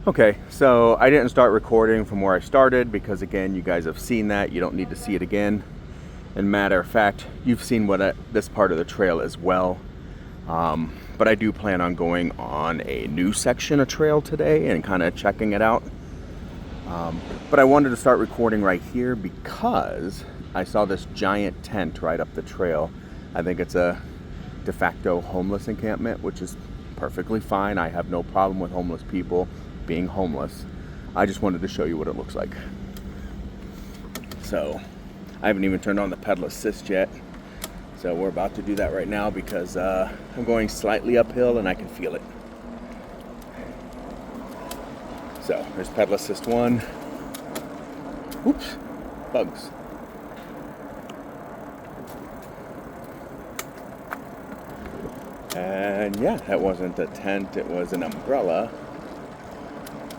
Okay, so I didn't start recording from where I started because, again, you guys have seen that. You don't need to see it again. And matter of fact, you've seen this part of the trail as well. But I do plan on going on a new section of trail today and kind of checking it out. But I wanted to start recording right here because I saw this giant tent right up the trail. I think it's a de facto homeless encampment, which is perfectly fine. I have no problem with homeless people being homeless. I just wanted to show you what it looks like. So I haven't even turned on the pedal assist yet. So we're about to do that right now because I'm going slightly uphill and I can feel it. So there's pedal assist 1. Oops, bugs. And yeah, that wasn't a tent, it was an umbrella.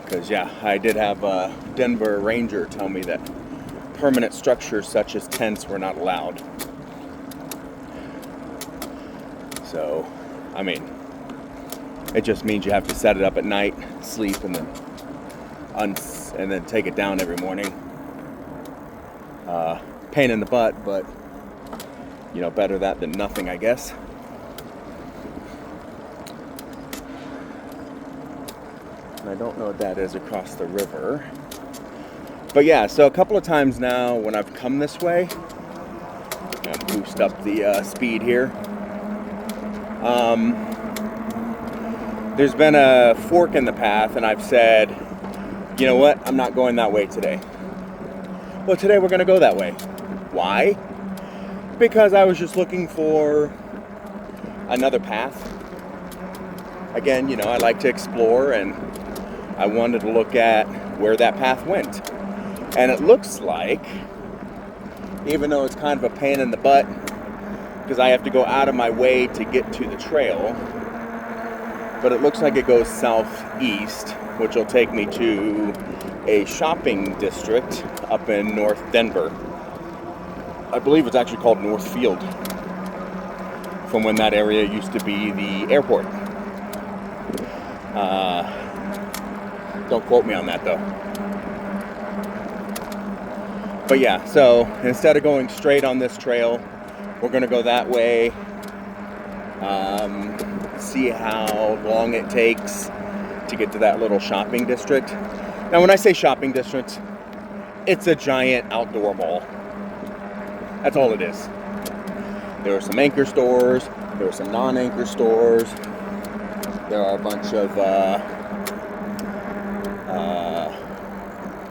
Because yeah, I did have a Denver Ranger tell me that permanent structures such as tents were not allowed. So, I mean, it just means you have to set it up at night, sleep, and then take it down every morning. Pain in the butt, but you know, better that than nothing, I guess. I don't know what that is across the river. But yeah, so a couple of times now when I've come this way, and boost up the speed here, there's been a fork in the path and I've said, you know what, I'm not going that way today. Well, today we're going to go that way. Why? Because I was just looking for another path. Again, you know, I like to explore and I wanted to look at where that path went. And it looks like, even though it's kind of a pain in the butt, because I have to go out of my way to get to the trail, but it looks like it goes southeast, which will take me to a shopping district up in North Denver. I believe it's actually called Northfield, from when that area used to be the airport. Don't quote me on that though. But yeah, so instead of going straight on this trail, we're gonna go that way, see how long it takes to get to that little shopping district. Now when I say shopping district, it's a giant outdoor mall. That's all it is. There are some anchor stores, there are some non-anchor stores, there are a bunch of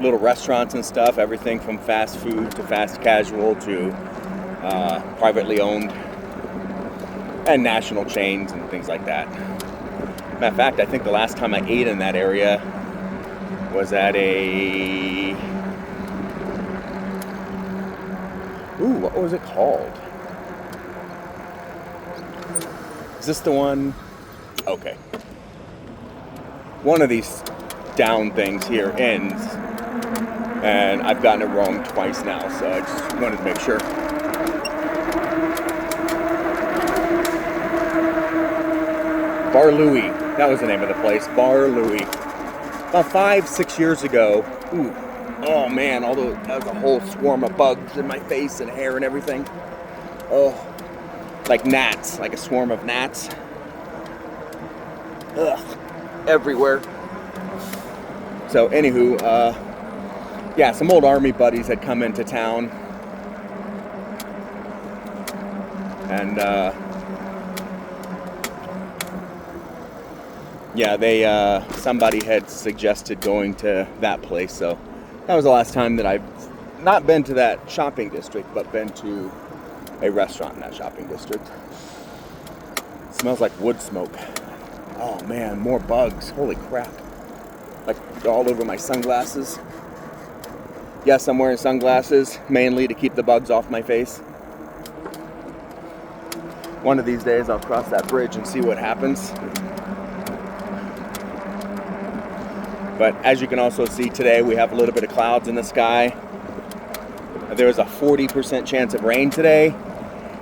little restaurants and stuff, everything from fast food to fast casual to privately owned and national chains and things like that. Matter of fact, I think the last time I ate in that area was at what was it called? Is this the one? Okay. One of these down things here ends, and I've gotten it wrong twice now, so I just wanted to make sure. Bar Louie, that was the name of the place, Bar Louie. About 5-6 years ago, oh man, that was a whole swarm of bugs in my face and hair and everything. Oh, like gnats, like a swarm of gnats. Ugh, everywhere. So anywho, yeah, some old army buddies had come into town, and yeah, somebody had suggested going to that place, so that was the last time that I've not been to that shopping district, but been to a restaurant in that shopping district. It smells like wood smoke. Oh man, more bugs, holy crap. Like all over my sunglasses. Yes, I'm wearing sunglasses, mainly to keep the bugs off my face. One of these days I'll cross that bridge and see what happens. But as you can also see today, we have a little bit of clouds in the sky. There's a 40% chance of rain today,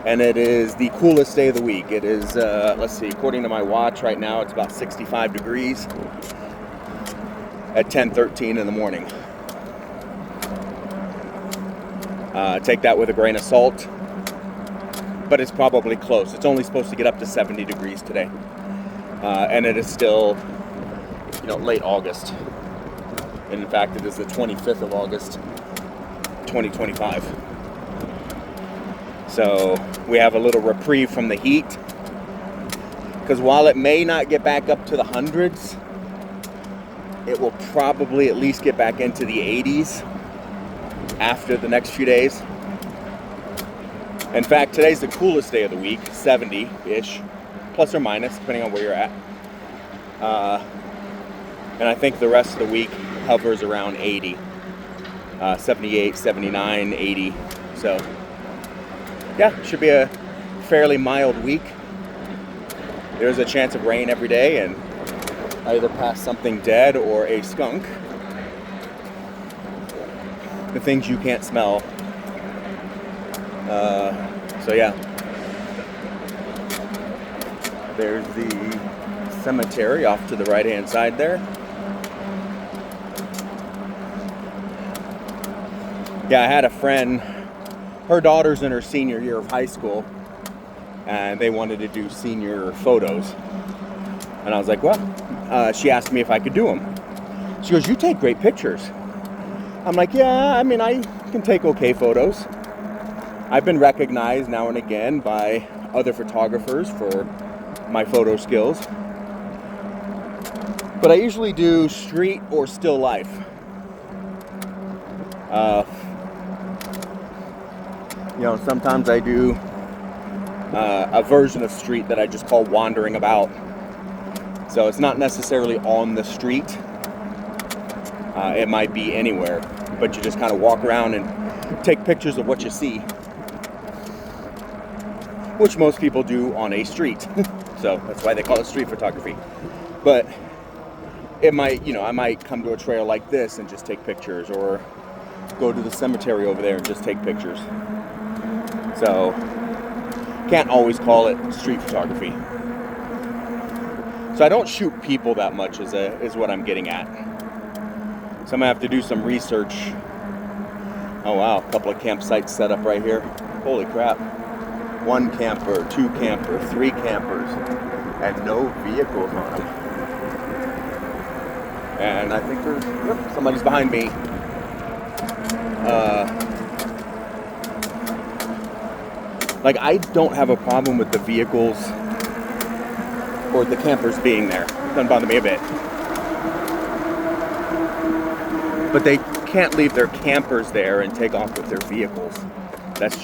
and it is the coolest day of the week. It is, let's see, according to my watch right now, it's about 65 degrees. at 10:13 in the morning. Take that with a grain of salt, but it's probably close. It's only supposed to get up to 70 degrees today, and it is still, late August. And in fact, it is the 25th of August, 2025. So we have a little reprieve from the heat, because while it may not get back up to the hundreds, it will probably at least get back into the 80s after the next few days. In fact, today's the coolest day of the week, 70-ish, plus or minus, depending on where you're at. And I think the rest of the week hovers around 80, 78, 79, 80. So, yeah, should be a fairly mild week. There's a chance of rain every day, and I either pass something dead or a skunk. The things you can't smell. So yeah. There's the cemetery off to the right-hand side there. Yeah, I had a friend, her daughter's in her senior year of high school, and they wanted to do senior photos. And I was like, well, she asked me if I could do them. She goes, you take great pictures. I'm like, yeah, I mean, I can take okay photos. I've been recognized now and again by other photographers for my photo skills. But I usually do street or still life. Sometimes I do a version of street that I just call wandering about. So it's not necessarily on the street. It might be anywhere, but you just kind of walk around and take pictures of what you see, which most people do on a street. So that's why they call it street photography. But it might, I might come to a trail like this and just take pictures, or go to the cemetery over there and just take pictures. So can't always call it street photography. So I don't shoot people that much is what I'm getting at. So I'm gonna have to do some research. Oh wow, a couple of campsites set up right here. Holy crap. 1 camper, 2 camper, 3 campers, and no vehicles on them. And I think somebody's behind me. I don't have a problem with the vehicles or the campers being there. Doesn't bother me a bit. But they can't leave their campers there and take off with their vehicles. That's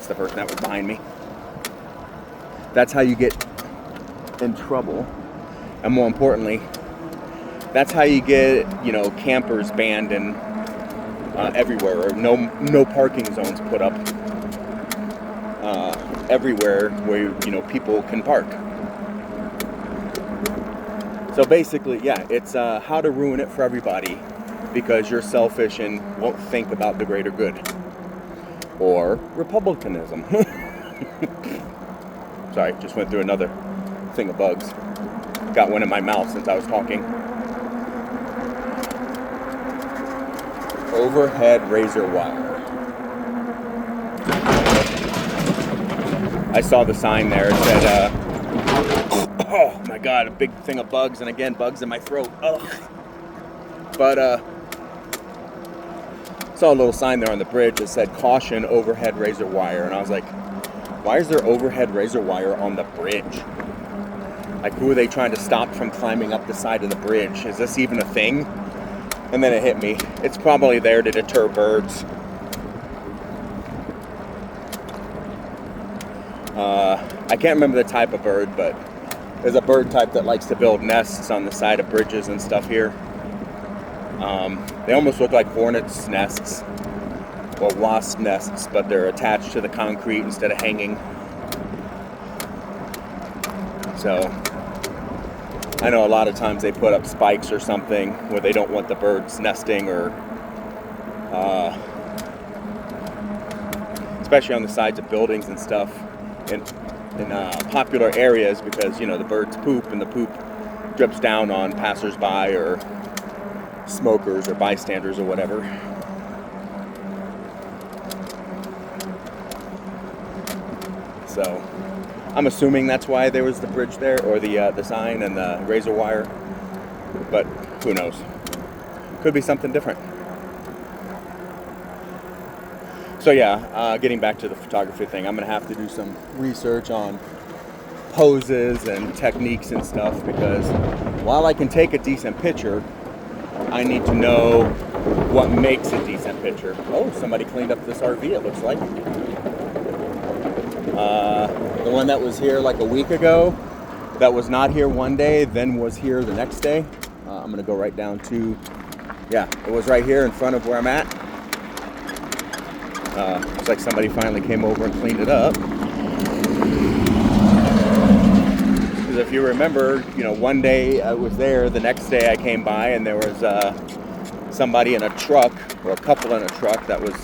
the person that was behind me. That's how you get in trouble. And more importantly, that's how you get, campers banned in everywhere, or no parking zones put up everywhere where, people can park. So basically, yeah, it's how to ruin it for everybody because you're selfish and won't think about the greater good. Or republicanism. Sorry, just went through another thing of bugs. Got one in my mouth since I was talking. Overhead razor wire. I saw the sign there. It said, oh my god, a big thing of bugs, and again, bugs in my throat. Ugh. But saw a little sign there on the bridge that said caution, overhead razor wire, and I was like, why is there overhead razor wire on the bridge? Like, who are they trying to stop from climbing up the side of the bridge? Is this even a thing? And then it hit me. It's probably there to deter birds. I can't remember the type of bird, but there's a bird type that likes to build nests on the side of bridges and stuff here. They almost look like hornets' nests or wasp nests, but they're attached to the concrete instead of hanging. So I know a lot of times they put up spikes or something where they don't want the birds nesting, or especially on the sides of buildings and stuff in popular areas, because the birds poop, and the poop drips down on passersby or smokers or bystanders or whatever. So I'm assuming that's why there was the bridge there, or the sign and the razor wire, but who knows? Could be something different. So yeah, getting back to the photography thing, I'm gonna have to do some research on poses and techniques and stuff, because while I can take a decent picture, I need to know what makes a decent picture. Oh, somebody cleaned up this RV, it looks like. The one that was here like a week ago, that was not here one day, then was here the next day. I'm gonna go right down to, yeah, it was right here in front of where I'm at. Looks like somebody finally came over and cleaned it up. Because if you remember, one day I was there, the next day I came by and there was somebody in a truck, or a couple in a truck, that was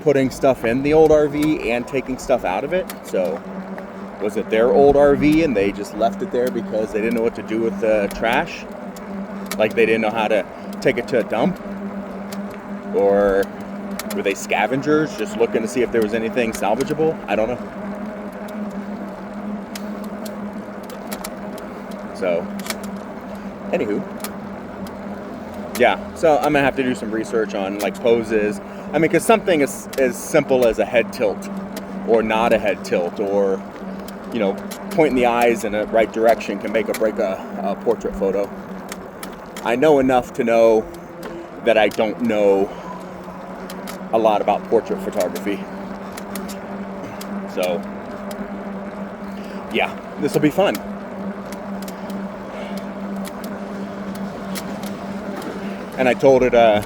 putting stuff in the old RV and taking stuff out of it. So was it their old RV and they just left it there because they didn't know what to do with the trash? Like they didn't know how to take it to a dump? Or were they scavengers just looking to see if there was anything salvageable? I don't know. So, anywho. Yeah, so I'm gonna have to do some research on like poses. I mean, because something as simple as a head tilt, or not a head tilt, or pointing the eyes in the right direction can make or break a portrait photo. I know enough to know that I don't know a lot about portrait photography. So, yeah, this will be fun. And I told her to,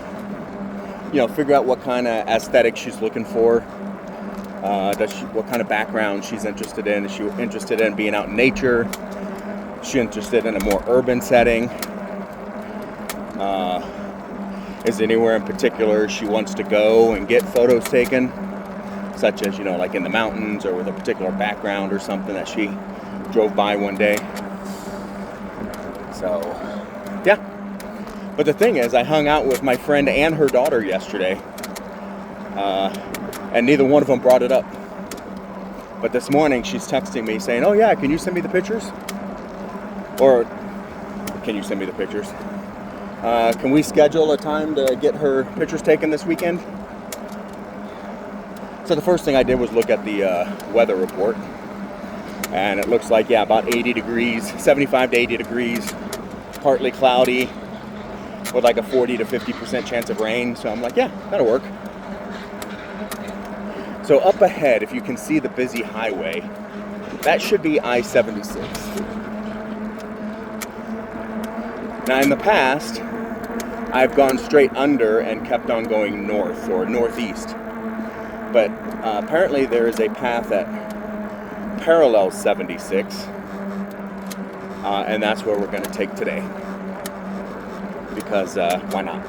figure out what kind of aesthetic she's looking for. What kind of background she's interested in. Is she interested in being out in nature? Is she interested in a more urban setting? Is there anywhere in particular she wants to go and get photos taken? Such as, like in the mountains, or with a particular background or something that she drove by one day. So, yeah. But the thing is, I hung out with my friend and her daughter yesterday, and neither one of them brought it up. But this morning, she's texting me saying, "Oh yeah, can you send me the pictures?" Or, "Can you send me the pictures? Can we schedule a time to get her pictures taken this weekend?" So the first thing I did was look at the weather report, and it looks like, about 80 degrees, 75 to 80 degrees, partly cloudy, with like a 40 to 50% chance of rain. So I'm like, yeah, that'll work. So up ahead, if you can see the busy highway, that should be I-76. Now in the past, I've gone straight under and kept on going north or northeast. But apparently there is a path that parallels 76, and that's where we're going to take today. Because why not?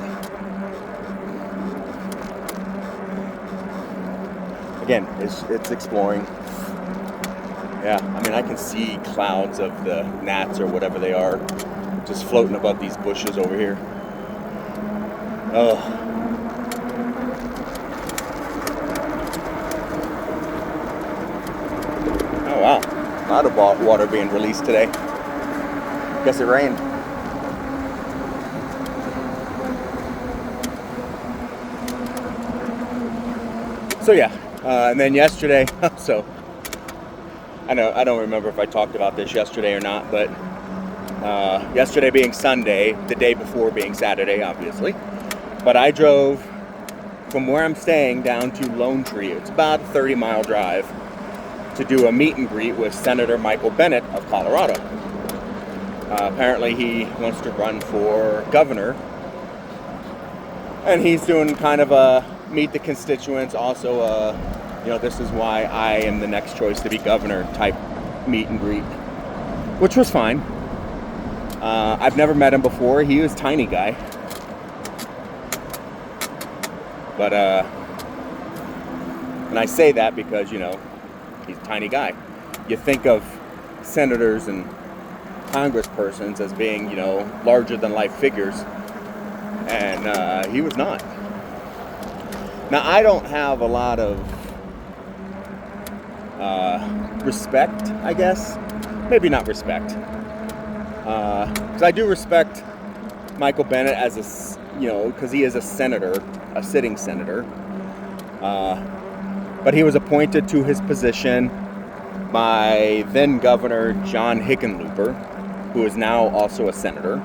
Again, it's exploring. Yeah, I mean, I can see clouds of the gnats or whatever they are just floating above these bushes over here. Oh. Oh wow, a lot of water being released today. Guess it rained. So yeah, and then yesterday, so I don't remember if I talked about this yesterday or not, but yesterday being Sunday, the day before being Saturday, obviously, but I drove from where I'm staying down to Lone Tree. It's about a 30-mile drive to do a meet and greet with Senator Michael Bennet of Colorado. Apparently he wants to run for governor, and he's doing kind of a meet the constituents, also this is why I am the next choice to be governor type meet and greet, which was fine. I've never met him before. He was a tiny guy, but and I say that because he's a tiny guy. You think of senators and congresspersons as being, larger than life figures. And he was not. Now, I don't have a lot of respect, I guess. Maybe not respect. Because I do respect Michael Bennet as because he is a senator, a sitting senator. But he was appointed to his position by then Governor John Hickenlooper, who is now also a senator.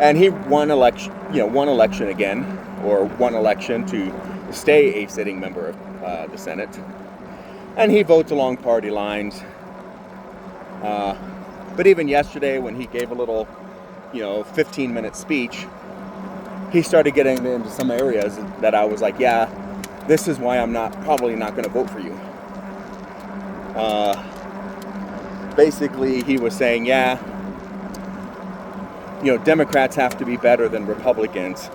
And he won election again, or won election to stay a sitting member of the Senate. And he votes along party lines. But even yesterday, when he gave a little, 15-minute speech, he started getting into some areas that I was like, yeah, this is why I'm probably not going to vote for you. Basically, he was saying, yeah, Democrats have to be better than Republicans.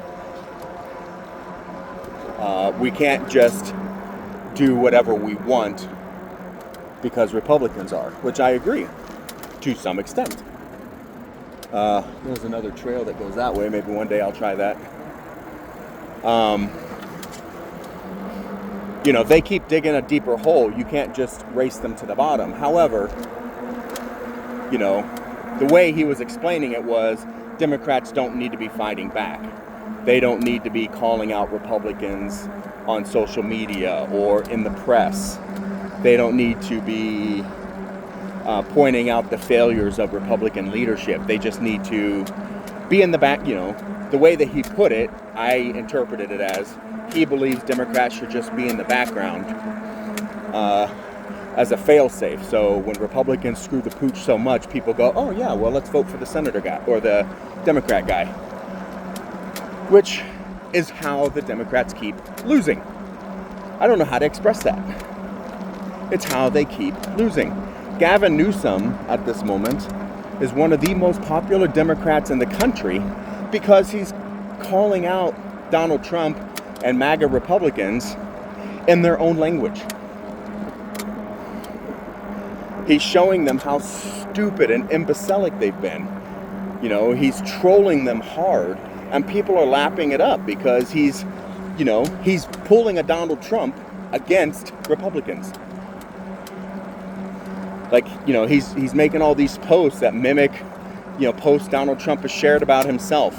We can't just do whatever we want because Republicans are, which I agree to some extent. There's another trail that goes that way. Maybe one day I'll try that. They keep digging a deeper hole. You can't just race them to the bottom. However, the way he was explaining it was Democrats don't need to be fighting back. They don't need to be calling out Republicans on social media or in the press. They don't need to be pointing out the failures of Republican leadership. They just need to be in the back. The way that he put it, I interpreted it as he believes Democrats should just be in the background as a fail-safe. So when Republicans screw the pooch so much, people go, oh yeah, well, let's vote for the senator guy or the Democrat guy. Which is how the Democrats keep losing. I don't know how to express that. It's how they keep losing. Gavin Newsom, at this moment, is one of the most popular Democrats in the country because he's calling out Donald Trump and MAGA Republicans in their own language. He's showing them how stupid and imbecilic they've been. He's trolling them hard, and people are lapping it up because he's pulling a Donald Trump against Republicans. He's making all these posts that mimic, posts Donald Trump has shared about himself.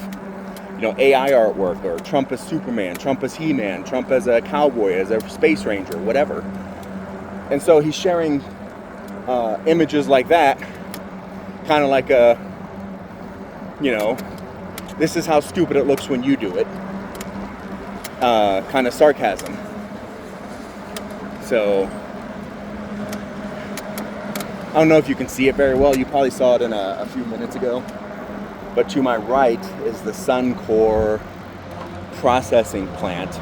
AI artwork, or Trump as Superman, Trump as He-Man, Trump as a cowboy, as a space ranger, whatever. And so he's sharing images like that, kind of like this is how stupid it looks when you do it. Kind of sarcasm. So, I don't know if you can see it very well. You probably saw it in a few minutes ago. But to my right is the Suncor processing plant.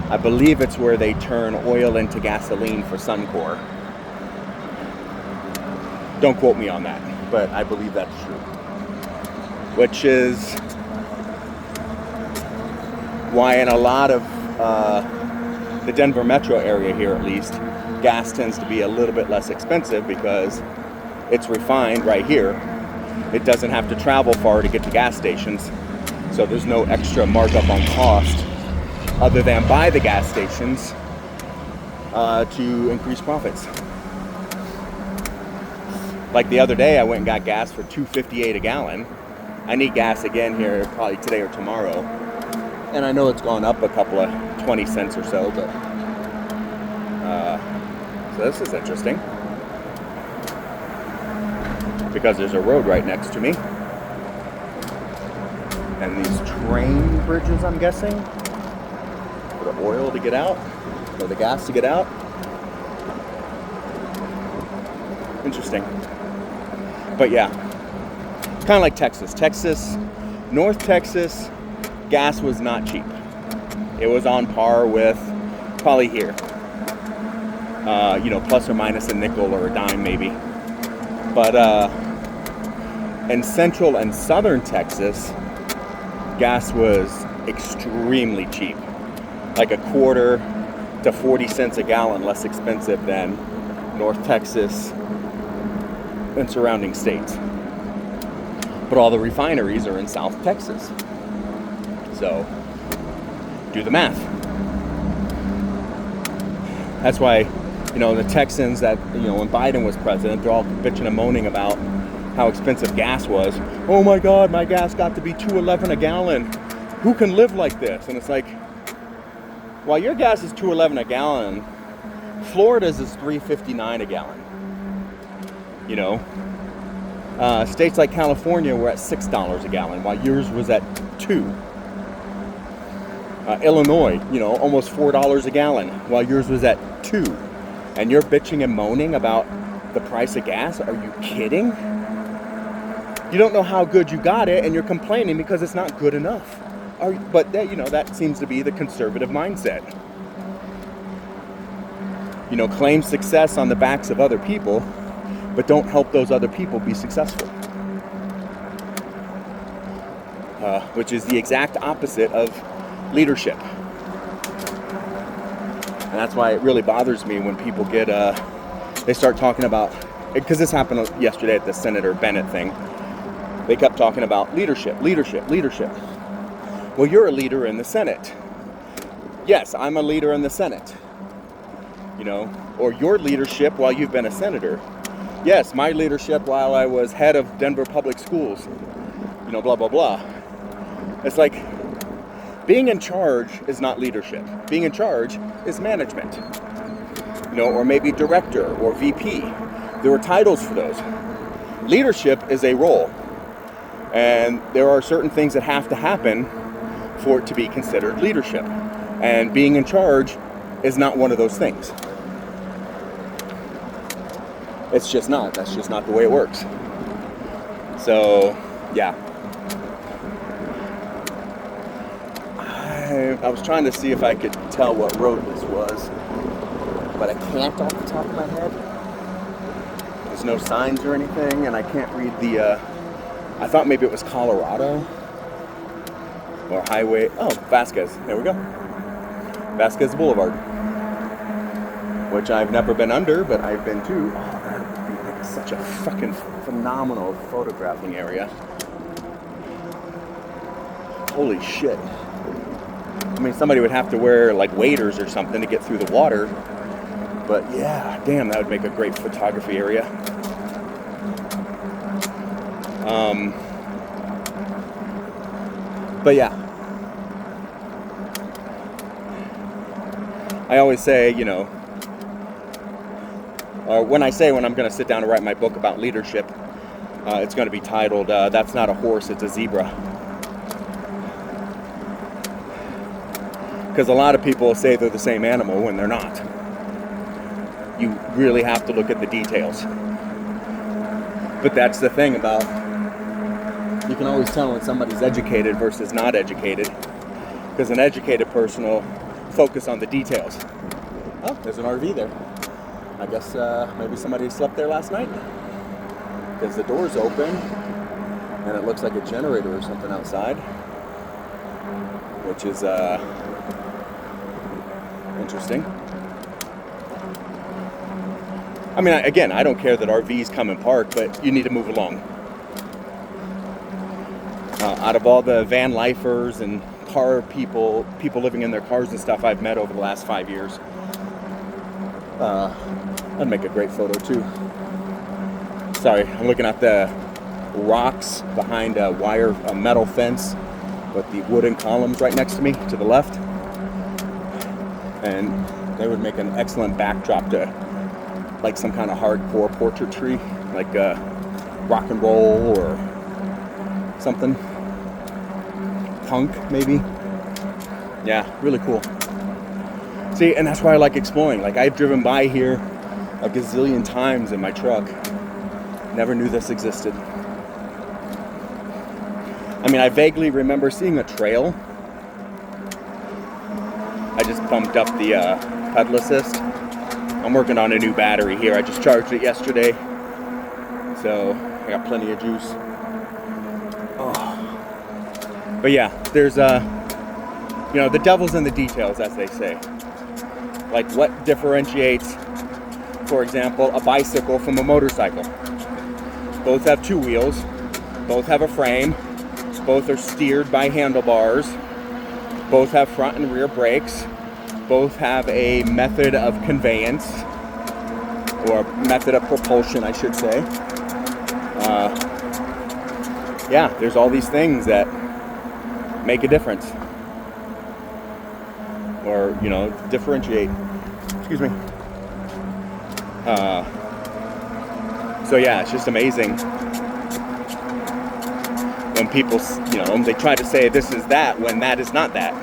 I believe it's where they turn oil into gasoline for Suncor. Don't quote me on that, but I believe that's true. Which is why in a lot of the Denver metro area here, at least, gas tends to be a little bit less expensive because it's refined right here. It doesn't have to travel far to get to gas stations, so there's no extra markup on cost other than buy the gas stations to increase profits. Like the other day, I went and got gas for $2.58 a gallon. I need gas again here probably today or tomorrow. And I know it's gone up a couple of 20 cents or so, but so this is interesting. Because there's a road right next to me. And these train bridges, I'm guessing, for the oil to get out, or the gas to get out. Interesting. But yeah, kind of like Texas. North Texas, gas was not cheap. It was on par with probably here. Plus or minus a nickel or a dime maybe. But in central and southern Texas, gas was extremely cheap. Like a quarter to 40 cents a gallon less expensive than North Texas and surrounding states. But all the refineries are in South Texas. So, do the math. That's why, the Texans that, when Biden was president, they're all bitching and moaning about how expensive gas was. Oh my God, my gas got to be $2.11 a gallon. Who can live like this? And it's like, while your gas is $2.11 a gallon, Florida's is $3.59 a gallon. States like California were at $6 a gallon, while yours was at $2. Illinois, almost $4 a gallon, while yours was at $2. And you're bitching and moaning about the price of gas? Are you kidding? You don't know how good you got it, and you're complaining because it's not good enough. But that seems to be the conservative mindset. Claim success on the backs of other people, but don't help those other people be successful. Which is the exact opposite of leadership. And that's why it really bothers me when people they start talking about, because this happened yesterday at the Senator Bennett thing. They kept talking about leadership. Well, you're a leader in the Senate. Yes, I'm a leader in the Senate. Or your leadership while you've been a senator. Yes, my leadership while I was head of Denver Public Schools. Blah, blah, blah. It's like, being in charge is not leadership. Being in charge is management. Or maybe director or VP. There are titles for those. Leadership is a role. And there are certain things that have to happen for it to be considered leadership. And being in charge is not one of those things. It's just not. That's just not the way it works. So, yeah. I was trying to see if I could tell what road this was, but I can't off the top of my head. There's no signs or anything, and I can't read I thought maybe it was Colorado or Highway. Oh, Vasquez. There we go. Vasquez Boulevard, which I've never been under, but I've been to. Oh, that would be like such a fucking phenomenal photographing area. Holy shit. I mean, somebody would have to wear like waders or something to get through the water. But yeah, damn, that would make a great photography area. But yeah. I always say, when I'm going to sit down and write my book about leadership, it's going to be titled, That's Not a Horse, It's a Zebra. Because a lot of people say they're the same animal when they're not. You really have to look at the details. But that's the thing about, you can always tell when somebody's educated versus not educated. Because an educated person will focus on the details. Oh, there's an RV there. I guess maybe somebody slept there last night. Because the door's open and it looks like a generator or something outside. Which is interesting. I mean, again, I don't care that RVs come and park, but you need to move along. Out of all the van lifers and car people living in their cars and stuff I've met over the last 5 years, that'd make a great photo too. Sorry, I'm looking at the rocks behind a metal fence with the wooden columns right next to me to the left. And they would make an excellent backdrop to like some kind of hardcore portraitry, like rock and roll or something. Punk, maybe. Yeah, really cool. See, and that's why I like exploring. Like, I've driven by here a gazillion times in my truck. Never knew this existed. I mean, I vaguely remember seeing a trail. I just pumped up the pedal assist. I'm working on a new battery here. I just charged it yesterday. So, I got plenty of juice. Oh. But yeah, there's, the devil's in the details, as they say. Like, what differentiates, for example, a bicycle from a motorcycle? Both have two wheels. Both have a frame. Both are steered by handlebars. Both have front and rear brakes. Both have a method of conveyance, or method of propulsion, I should say. Yeah, there's all these things that make a difference, or differentiate. Excuse me. So yeah, it's just amazing when people, they try to say this is that when that is not that.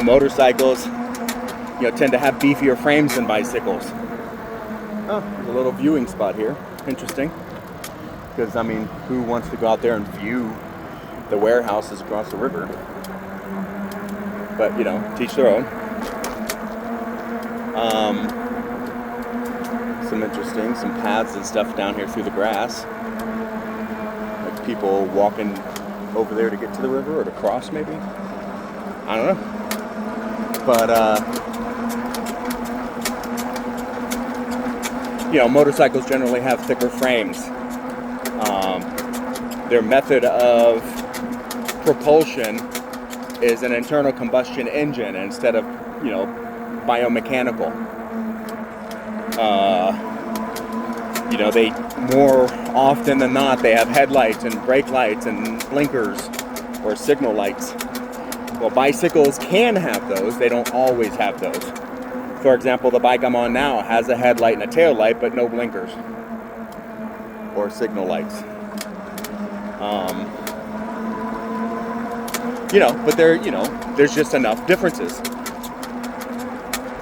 Motorcycles, tend to have beefier frames than bicycles. Oh, there's a little viewing spot here. Interesting. Because, who wants to go out there and view the warehouses across the river? But, teach their own. Some paths and stuff down here through the grass. Like people walking over there to get to the river or to cross, maybe? I don't know. But, motorcycles generally have thicker frames. Their method of propulsion is an internal combustion engine instead of, biomechanical. They more often than not, they have headlights and brake lights and blinkers or signal lights. Well, bicycles can have those. They don't always have those. For example, the bike I'm on now has a headlight and a tail light, but no blinkers or signal lights. But there's just enough differences.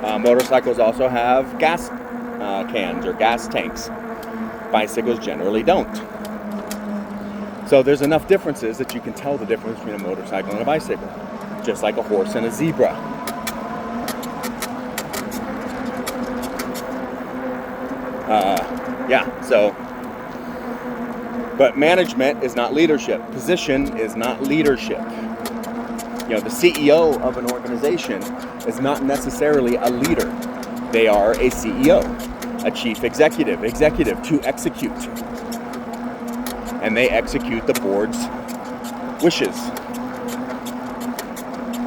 Motorcycles also have gas cans or gas tanks. Bicycles generally don't. So there's enough differences that you can tell the difference between a motorcycle and a bicycle. Just like a horse and a zebra. But management is not leadership. Position is not leadership. The CEO of an organization is not necessarily a leader. They are a CEO, a chief executive to execute. And they execute the board's wishes.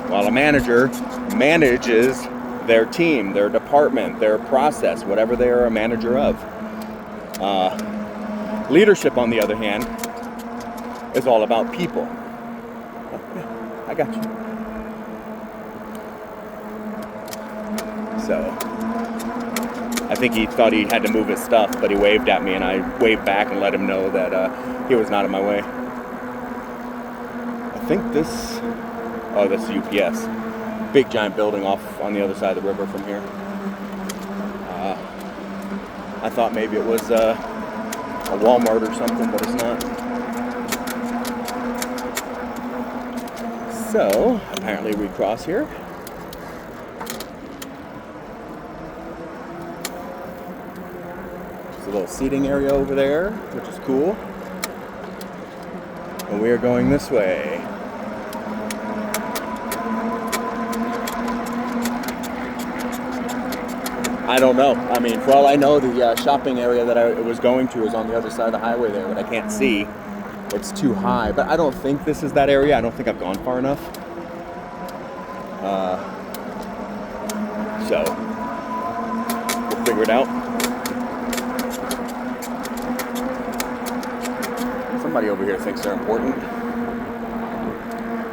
While a manager manages their team, their department, their process, whatever they are a manager of. Leadership, on the other hand, is all about people. Oh, yeah, I got you. So, I think he thought he had to move his stuff, but he waved at me, and I waved back and let him know that he was not in my way. I think this... Oh, that's UPS. Big giant building off on the other side of the river from here. I thought maybe it was a Walmart or something, but it's not. So, apparently we cross here. There's a little seating area over there, which is cool. And we are going this way. I don't know. For all I know, the shopping area that I was going to is on the other side of the highway there, but I can't see. It's too high. But I don't think this is that area. I don't think I've gone far enough. So, we'll figure it out. Somebody over here thinks they're important.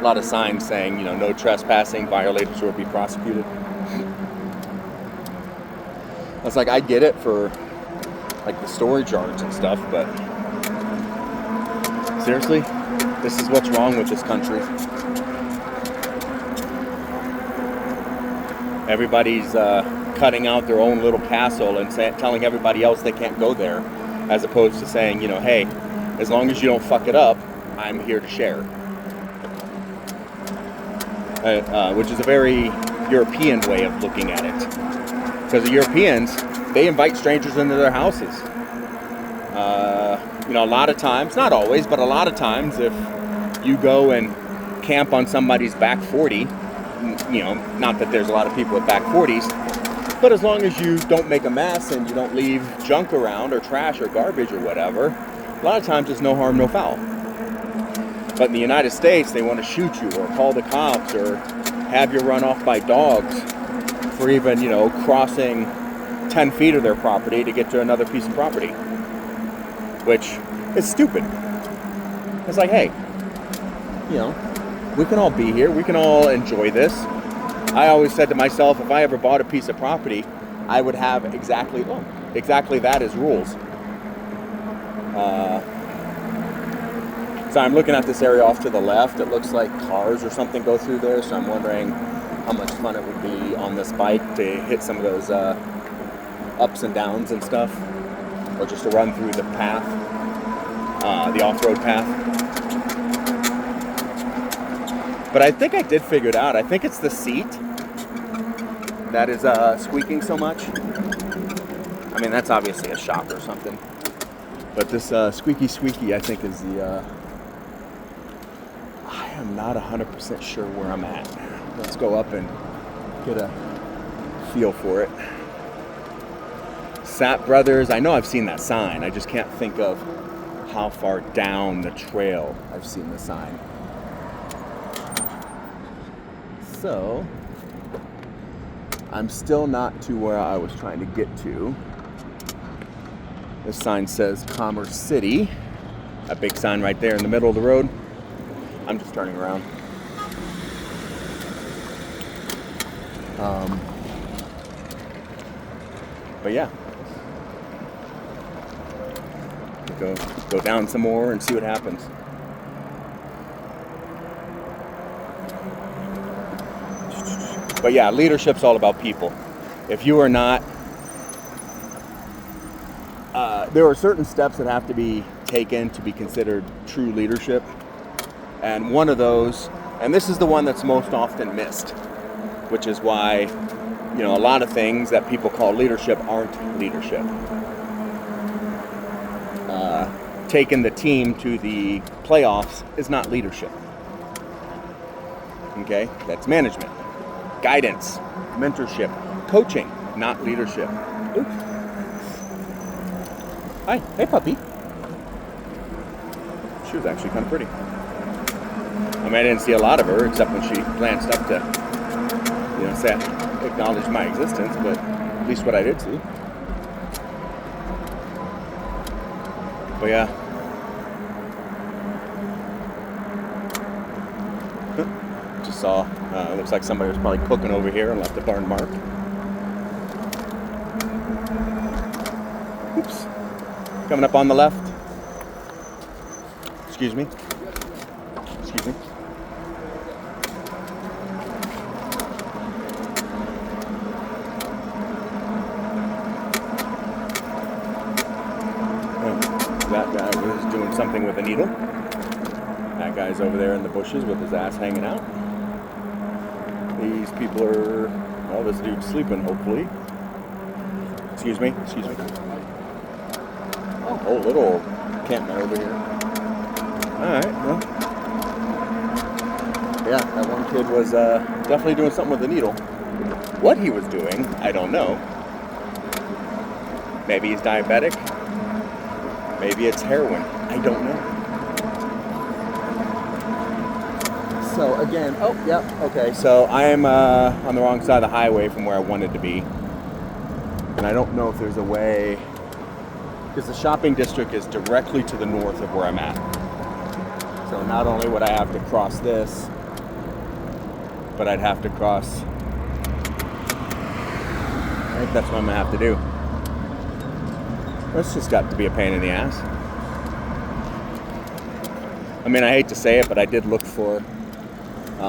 A lot of signs saying, no trespassing, violators will be prosecuted. It's like, I get it for like the storage yards and stuff, but seriously, this is what's wrong with this country. Everybody's cutting out their own little castle and telling everybody else they can't go there, as opposed to saying, hey, as long as you don't fuck it up, I'm here to share. Which is a very European way of looking at it. Because the Europeans, they invite strangers into their houses. A lot of times, not always, but a lot of times, if you go and camp on somebody's back 40, not that there's a lot of people with back 40s, But as long as you don't make a mess and you don't leave junk around or trash or garbage or whatever, a lot of times it's no harm, no foul. But in the United States, they want to shoot you or call the cops or have you run off by dogs for even, crossing 10 feet of their property to get to another piece of property. Which is stupid. It's like, hey, we can all be here. We can all enjoy this. I always said to myself, if I ever bought a piece of property, I would have exactly that as rules. So I'm looking at this area off to the left. It looks like cars or something go through there. So I'm wondering how much fun it would be on this bike to hit some of those ups and downs and stuff. Or just to run through the path, the off-road path. But I think I did figure it out. I think it's the seat that is squeaking so much. I mean, that's obviously a shock or something. But this squeaky, I think is the... I am not 100% sure where I'm at. Let's go up and get a feel for it. Sap Brothers, I know I've seen that sign. I just can't think of how far down the trail I've seen the sign. So, I'm still not to where I was trying to get to. This sign says Commerce City. A big sign right there in the middle of the road. I'm just turning around. But yeah. Go down some more and see what happens. But yeah, leadership's all about people. If you are not, there are certain steps that have to be taken to be considered true leadership. And one of those, and this is the one that's most often missed, which is why, a lot of things that people call leadership aren't leadership. Taking the team to the playoffs is not leadership. Okay? That's management. Guidance, mentorship, coaching, not leadership. Oops. Hi, hey puppy. She was actually kind of pretty. I mean, I didn't see a lot of her except when she glanced up to, acknowledge my existence, but at least what I did see. But yeah. Just saw, it looks like somebody was probably cooking over here and left a burn mark. Oops. Coming up on the left. Excuse me. Excuse me. That guy was doing something with a needle. That guy's over there in the bushes with his ass hanging out. These people are, well, this dude's sleeping, hopefully. Excuse me. Oh, little campman over here. Alright, well. Yeah, that one kid was definitely doing something with a needle. What he was doing, I don't know. Maybe he's diabetic. Maybe it's heroin. I don't know. So again, okay. So I am on the wrong side of the highway from where I wanted to be. And I don't know if there's a way, because the shopping district is directly to the north of where I'm at. So not only would I have to cross this, but I'd have to cross, I think that's what I'm gonna have to do. That's just got to be a pain in the ass. I mean, I hate to say it, but I did look for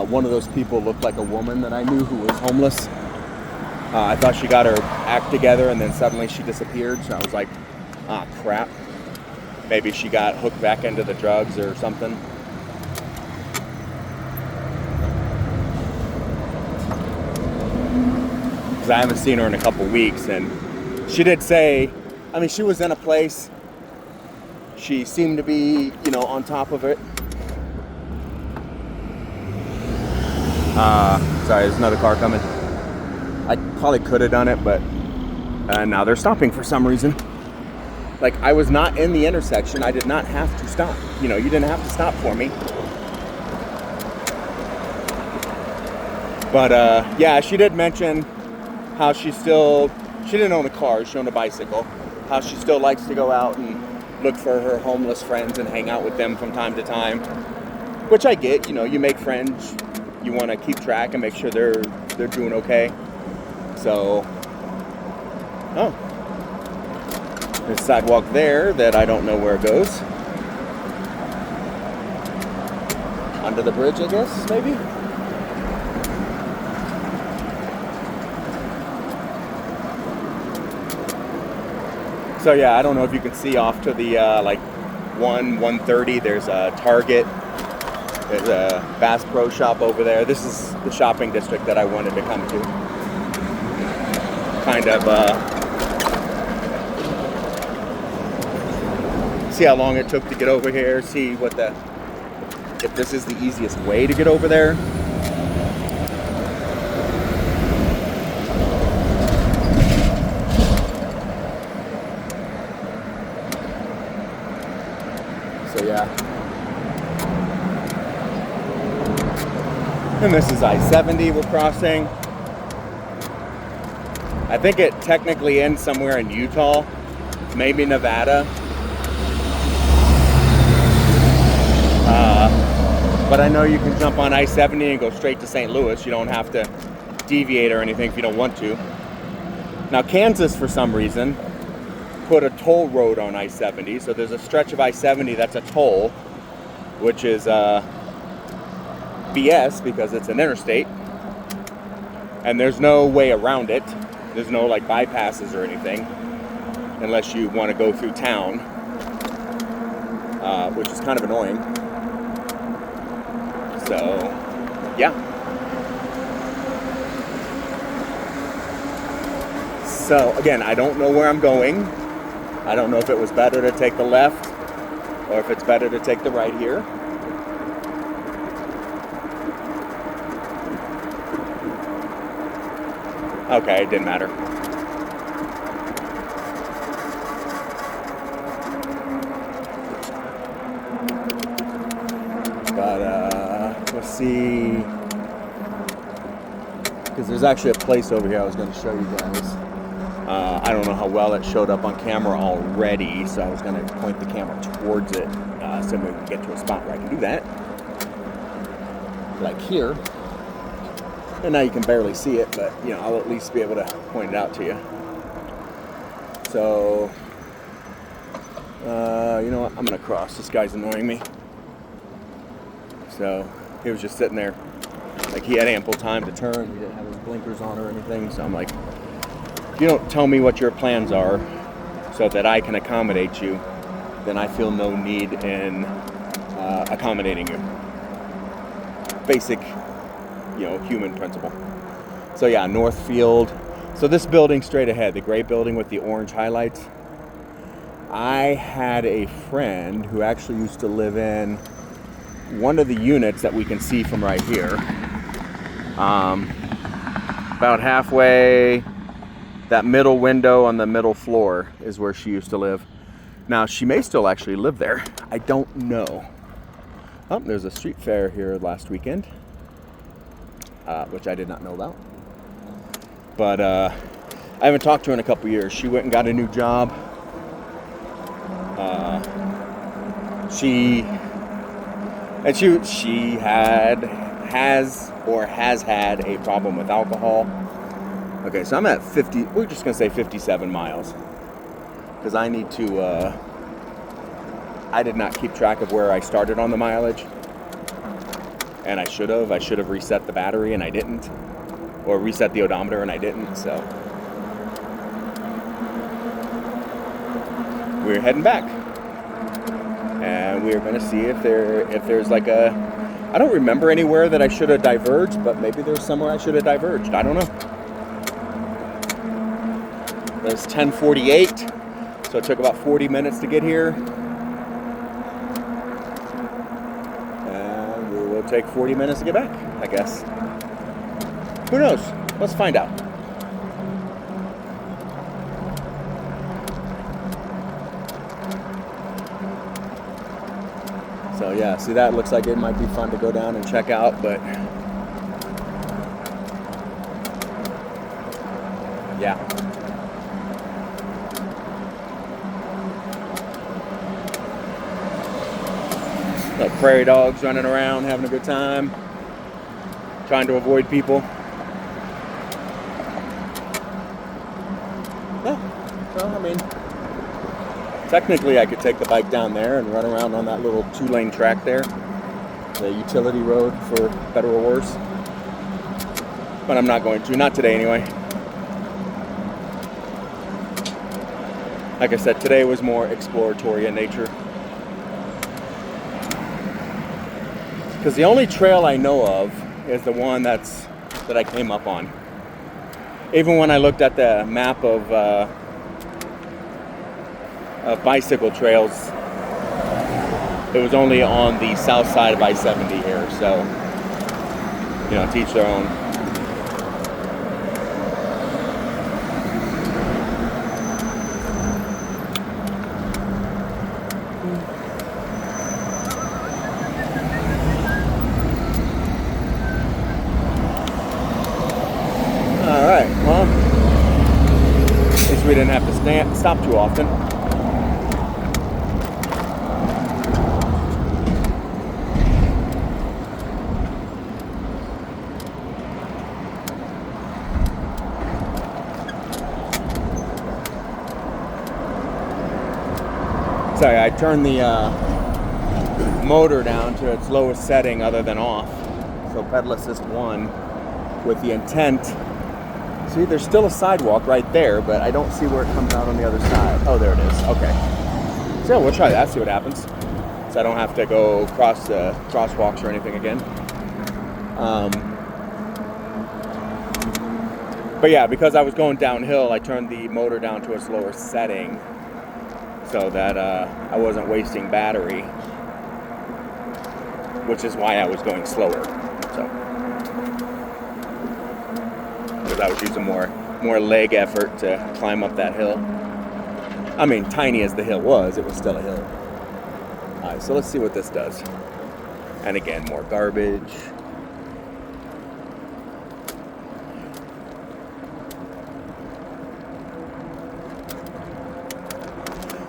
one of those people looked like a woman that I knew who was homeless. I thought she got her act together and then suddenly she disappeared. So I was like, ah, crap. Maybe she got hooked back into the drugs or something. Because I haven't seen her in a couple weeks, and she did say, I mean, she was in a place. She seemed to be, on top of it. Sorry, there's another car coming. I probably could have done it, but now they're stopping for some reason. Like, I was not in the intersection. I did not have to stop. You know, you didn't have to stop for me. But yeah, she did mention how she didn't own a car, she owned a bicycle. How she still likes to go out and look for her homeless friends and hang out with them from time to time. Which I get, you know, you make friends, you want to keep track and make sure they're doing okay. So, there's a sidewalk there that I don't know where it goes. Under the bridge, I guess, maybe? So yeah, I don't know if you can see off to the like 130, there's a Target. There's a Bass Pro Shop over there. This is the shopping district that I wanted to come to. Kind of see how long it took to get over here, see if this is the easiest way to get over there. So yeah. And this is I-70 we're crossing. I think it technically ends somewhere in Utah, maybe Nevada. But I know you can jump on I-70 and go straight to St. Louis. You don't have to deviate or anything if you don't want to. Now, Kansas, for some reason, put a toll road on I-70. So there's a stretch of I-70 that's a toll, which is BS because it's an interstate. And there's no way around it. There's no like bypasses or anything, unless you want to go through town, which is kind of annoying. So, yeah. So, again, I don't know where I'm going. I don't know if it was better to take the left or if it's better to take the right here. Okay, it didn't matter. But, let's see. Because there's actually a place over here I was going to show you guys. I don't know how well it showed up on camera already, so I was going to point the camera towards it so we can get to a spot where I can do that. Like here. And now you can barely see it, but you know, I'll at least be able to point it out to you. So, you know what? I'm gonna cross. This guy's annoying me. So he was just sitting there, like he had ample time to turn. He didn't have his blinkers on or anything. So I'm like, if you don't tell me what your plans are, so that I can accommodate you, then I feel no need in accommodating you. Basic, you know, human principle. So yeah, Northfield. So this building straight ahead, the gray building with the orange highlights. I had a friend who actually used to live in one of the units that we can see from right here. About halfway, that middle window on the middle floor is where she used to live. Now, she may still actually live there. I don't know. Oh, there's a street fair here last weekend. Which I did not know about. But I haven't talked to her in a couple years. She went and got a new job. She has had a problem with alcohol. Okay, so I'm at 50. We're just gonna say 57 miles because I need to. I did not keep track of where I started on the mileage. And I should have reset the battery and I didn't, or reset the odometer and I didn't. So we're heading back, and we're going to see if there's like a. I don't remember anywhere that I should have diverged, but maybe there's somewhere I should have diverged. I don't know. It's 10:48, so it took about 40 minutes to get here. Take 40 minutes to get back, I guess. Who knows? Let's find out. So yeah, see, that looks like it might be fun to go down and check out, but yeah. The prairie dogs running around, having a good time, trying to avoid people. Yeah, well, I mean, technically I could take the bike down there and run around on that little 2-lane track there, the utility road, for better or worse. But I'm not going to, not today anyway. Like I said, today was more exploratory in nature. Because the only trail I know of is the one that I came up on. Even when I looked at the map of bicycle trails, it was only on the south side of I-70 here. So, you know, to each their own. Alright, well, at least we didn't have to stop too often. Sorry, I turned the motor down to its lowest setting other than off. So pedal assist 1 with the intent. See, there's still a sidewalk right there, but I don't see where it comes out on the other side. Oh, there it is. Okay. So we'll try that, see what happens. So I don't have to go across the crosswalks or anything again. But yeah, because I was going downhill, I turned the motor down to its lower setting so that I wasn't wasting battery, which is why I was going slower. So, because I was using more leg effort to climb up that hill. I mean, tiny as the hill was, it was still a hill. Alright, so let's see what this does. And again, more garbage.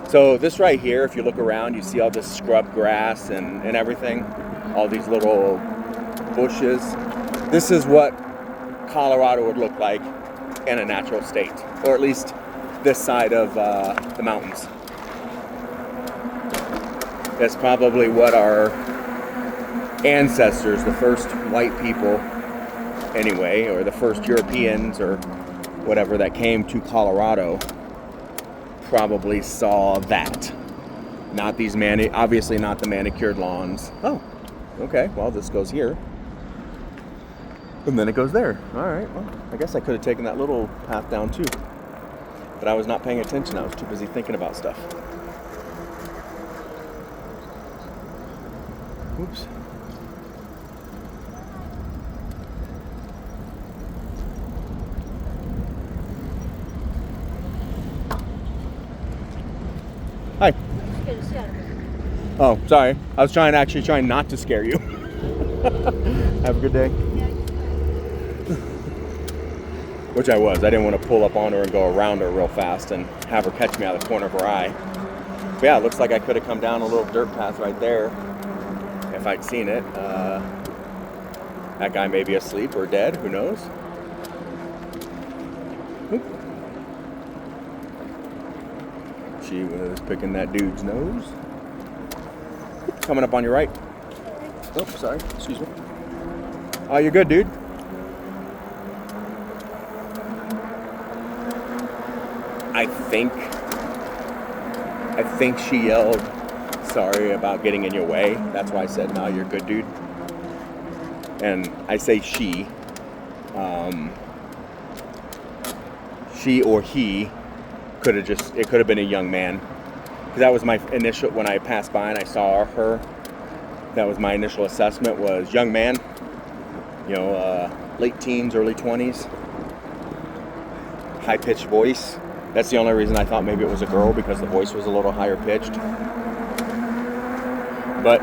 So this right here, if you look around, you see all this scrub grass and everything. All these little bushes. This is what Colorado would look like in a natural state, or at least this side of the mountains. That's probably what our ancestors, the first white people anyway, or the first Europeans or whatever that came to Colorado, probably saw that. Not these obviously not the manicured lawns. Oh, okay, well this goes here. And then it goes there. Alright, well, I guess I could have taken that little path down too. But I was not paying attention. I was too busy thinking about stuff. Oops. Hi. Oh, sorry. I was actually trying not to scare you. Have a good day. Which I was. I didn't want to pull up on her and go around her real fast and have her catch me out of the corner of her eye. But yeah, it looks like I could have come down a little dirt path right there if I'd seen it. That guy may be asleep or dead. Who knows? Oop. She was picking that dude's nose. Oop, coming up on your right. Oh, sorry. Excuse me. Oh, you're good, dude. I think she yelled, sorry about getting in your way. That's why I said, no, you're good, dude. And I say she. She or he it could have been a young man. Because that was my initial, when I passed by and I saw her, that was my initial assessment was young man, late teens, early 20s, high-pitched voice. That's the only reason I thought maybe it was a girl, because the voice was a little higher pitched. But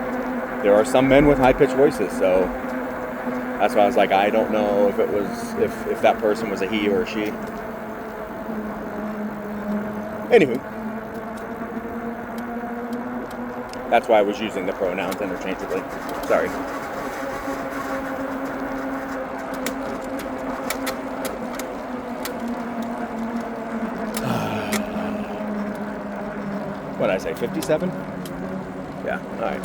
there are some men with high-pitched voices, so that's why I was like, I don't know if it was, if that person was a he or a she. Anywho, that's why I was using the pronouns interchangeably. Sorry. What did I say, 57? Yeah, alright.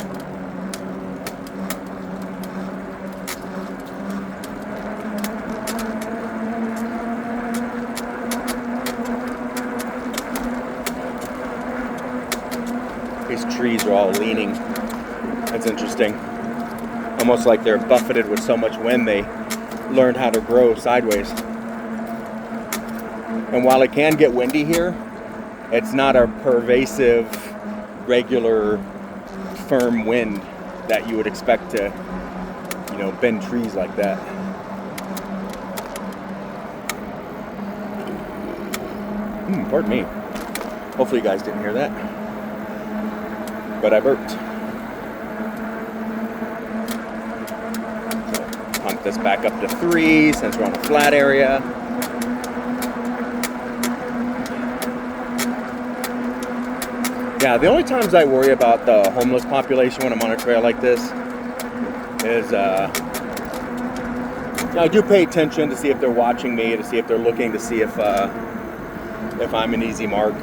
These trees are all leaning. That's interesting. Almost like they're buffeted with so much wind they learned how to grow sideways. And while it can get windy here, it's not a pervasive, regular, firm wind that you would expect to, bend trees like that. Pardon me. Hopefully you guys didn't hear that. But I burped. So, pump this back up to 3 since we're on a flat area. Yeah, the only times I worry about the homeless population when I'm on a trail like this is, I do pay attention to see if they're watching me, to see if they're looking, to see if I'm an easy mark.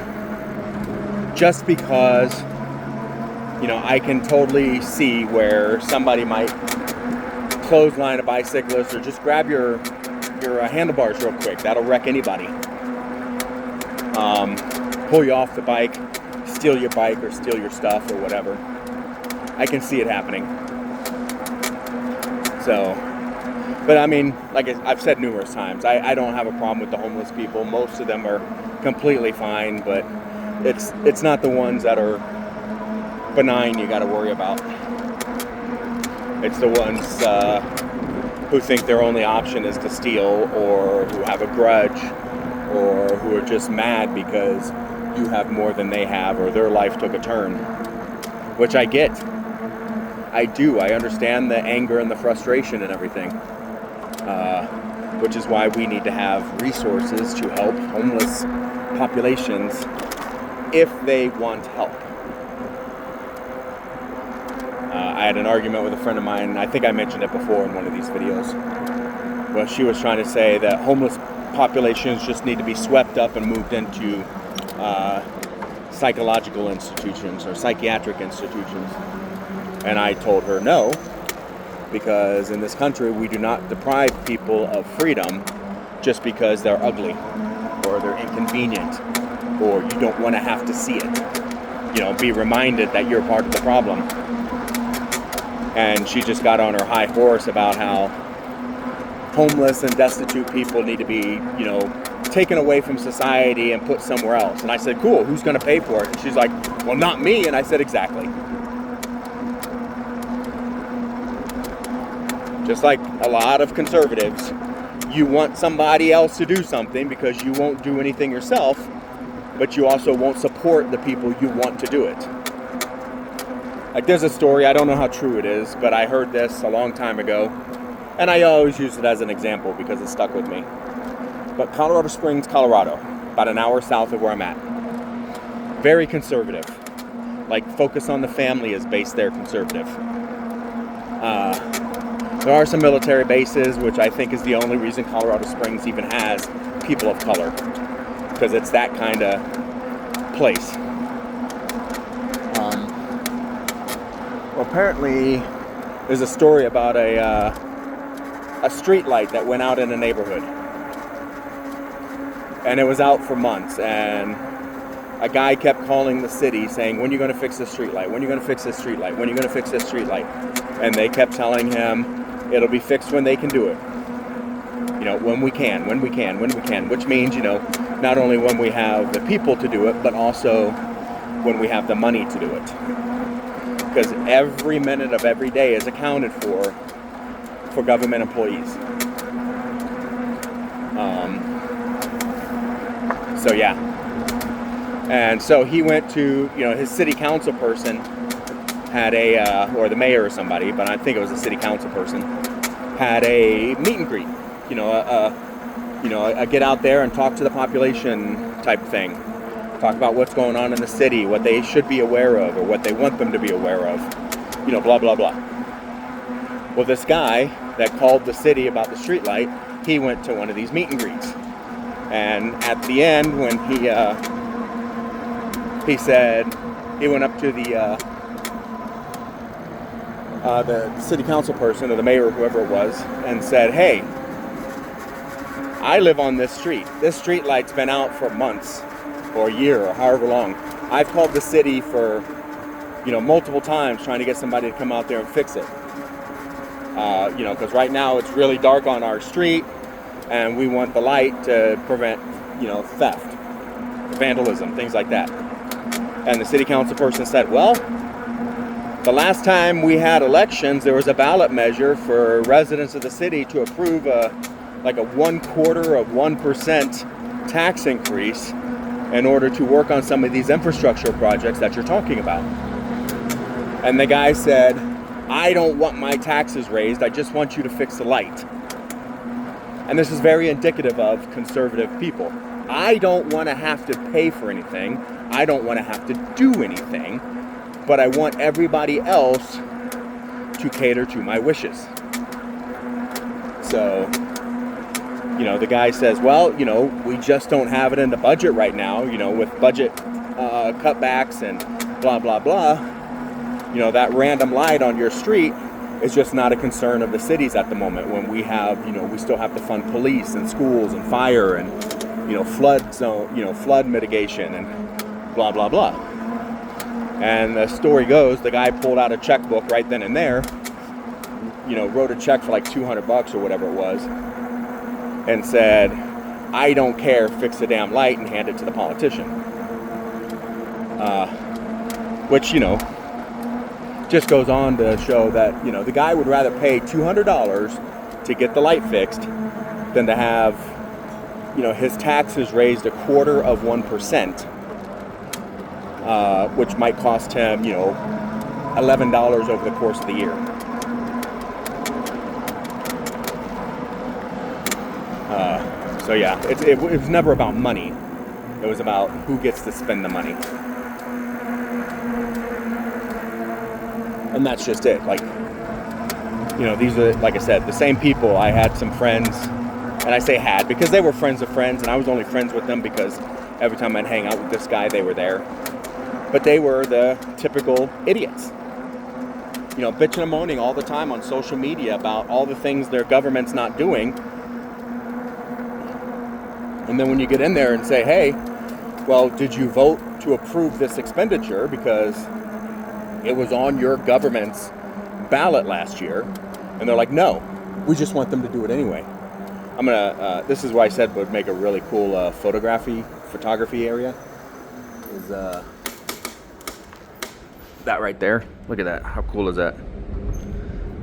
Just because, I can totally see where somebody might clothesline a bicyclist or just grab your handlebars real quick. That'll wreck anybody. Pull you off the bike, steal your bike or steal your stuff or whatever. I can see it happening. So, but I mean, like I've said numerous times, I don't have a problem with the homeless people. Most of them are completely fine, but it's not the ones that are benign you got to worry about. It's the ones who think their only option is to steal, or who have a grudge, or who are just mad because you have more than they have, or their life took a turn, which I get. I do. I understand the anger and the frustration and everything, which is why we need to have resources to help homeless populations if they want help. I had an argument with a friend of mine, I think I mentioned it before in one of these videos, where she was trying to say that homeless populations just need to be swept up and moved into psychological institutions or psychiatric institutions. And I told her no, because in this country we do not deprive people of freedom just because they're ugly or they're inconvenient or you don't want to have to see it. Be reminded that you're part of the problem. And she just got on her high horse about how homeless and destitute people need to be, taken away from society and put somewhere else. And I said, cool, who's going to pay for it? And she's like, well, not me. And I said, exactly. Just like a lot of conservatives, you want somebody else to do something because you won't do anything yourself, but you also won't support the people you want to do it. Like there's a story, I don't know how true it is, but I heard this a long time ago, and I always use it as an example because it stuck with me. But Colorado Springs, Colorado, about an hour south of where I'm at, very conservative. Like focus on the family is based there conservative. There are some military bases, which I think is the only reason Colorado Springs even has people of color, because it's that kind of place. Well, apparently there's a story about a street light that went out in a neighborhood, and it was out for months, and a guy kept calling the city saying, when are you going to fix this street light? When are you going to fix this street light? When are you going to fix this street light? And they kept telling him it'll be fixed when they can do it. When we can, which means, not only when we have the people to do it, but also when we have the money to do it. Because every minute of every day is accounted for government employees. So yeah. And so he went to, his city council person had or the mayor or somebody, but I think it was a city council person, had a meet and greet, a get out there and talk to the population type thing. Talk about what's going on in the city, what they should be aware of, or what they want them to be aware of, blah, blah, blah. Well, this guy that called the city about the streetlight, he went to one of these meet and greets. And at the end, when he said, he went up to the city council person, or the mayor, or whoever it was, and said, hey, I live on this street. This street light's been out for months, or a year, or however long. I've called the city for, multiple times trying to get somebody to come out there and fix it. Because right now it's really dark on our street, and we want the light to prevent, theft, vandalism, things like that. And the city council person said, well, the last time we had elections, there was a ballot measure for residents of the city to approve a 0.25% tax increase in order to work on some of these infrastructure projects that you're talking about. And the guy said, I don't want my taxes raised, I just want you to fix the light. And this is very indicative of conservative people. I don't want to have to pay for anything. I don't want to have to do anything. But I want everybody else to cater to my wishes. So, the guy says, well, we just don't have it in the budget right now, with budget cutbacks and blah, blah, blah. That random light on your street is just not a concern of the cities at the moment, when we have, we still have to fund police and schools and fire and, flood zone, flood mitigation and blah, blah, blah. And the story goes, the guy pulled out a checkbook right then and there, wrote a check for like $200 or whatever it was, and said, I don't care, fix the damn light, and hand it to the politician. Which, just goes on to show that, the guy would rather pay $200 to get the light fixed than to have, his taxes raised 0.25%. Which might cost him, $11 over the course of the year. So yeah, it was never about money. It was about who gets to spend the money. And that's just it. These are, like I said, the same people. I had some friends, and I say had because they were friends of friends, and I was only friends with them because every time I'd hang out with this guy, they were there. But they were the typical idiots. Bitching and moaning all the time on social media about all the things their government's not doing. And then when you get in there and say, hey, well, did you vote to approve this expenditure because it was on your government's ballot last year? And they're like, no, we just want them to do it anyway. This is why I said would make a really cool photography area. Is that right there. Look at that. How cool is that?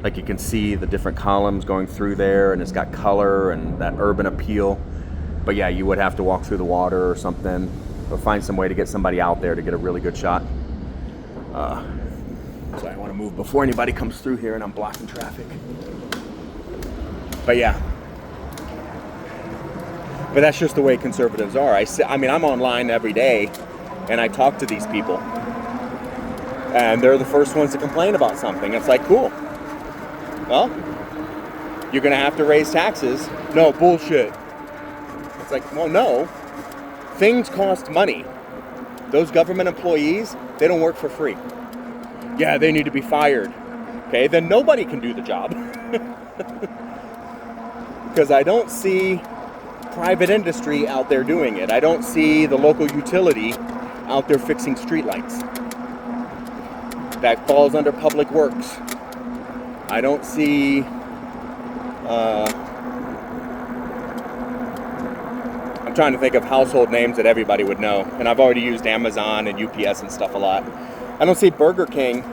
Like, you can see the different columns going through there, and it's got color and that urban appeal. But yeah, you would have to walk through the water or something, or find some way to get somebody out there to get a really good shot. So I want to move before anybody comes through here and I'm blocking traffic. But yeah. But that's just the way conservatives are. I'm online every day and I talk to these people. And they're the first ones to complain about something. It's like, cool. Well, you're going to have to raise taxes. No, bullshit. It's like, well, no. Things cost money. Those government employees, they don't work for free. Yeah, they need to be fired. Okay, then nobody can do the job. Because I don't see private industry out there doing it. I don't see the local utility out there fixing streetlights. That falls under public works. I don't see I'm trying to think of household names that everybody would know, and I've already used Amazon and UPS and stuff a lot. I don't see Burger King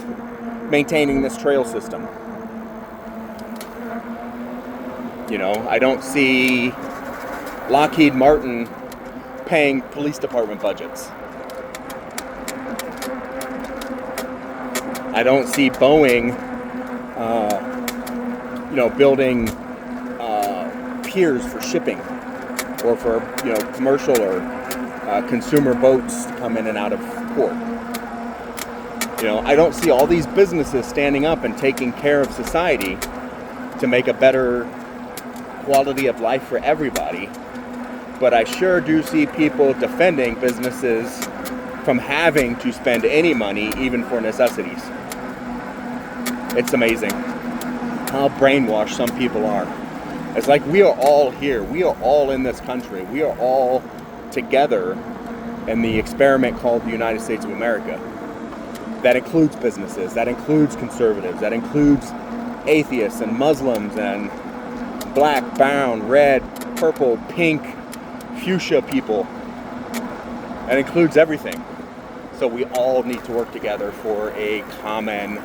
maintaining this trail system. I don't see Lockheed Martin paying police department budgets. I don't see Boeing, building piers for shipping or for, commercial or consumer boats to come in and out of port. I don't see all these businesses standing up and taking care of society to make a better quality of life for everybody. But I sure do see people defending businesses from having to spend any money, even for necessities. It's amazing how brainwashed some people are. It's like we are all here. We are all in this country. We are all together in the experiment called the United States of America. That includes businesses, that includes conservatives, that includes atheists and Muslims and black, brown, red, purple, pink, fuchsia people. That includes everything. So we all need to work together for a common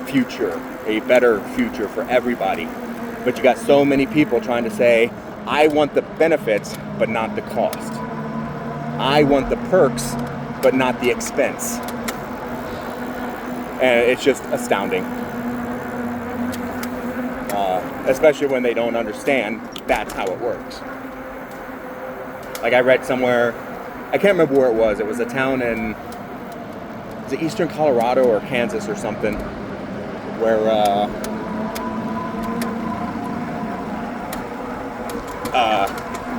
future, a better future for everybody. But you got so many people trying to say, I want the benefits, but not the cost. I want the perks, but not the expense. And it's just astounding. Especially when they don't understand that's how it works. Like I read somewhere, I can't remember where it was. It was a town in, is it eastern Colorado or Kansas or something, where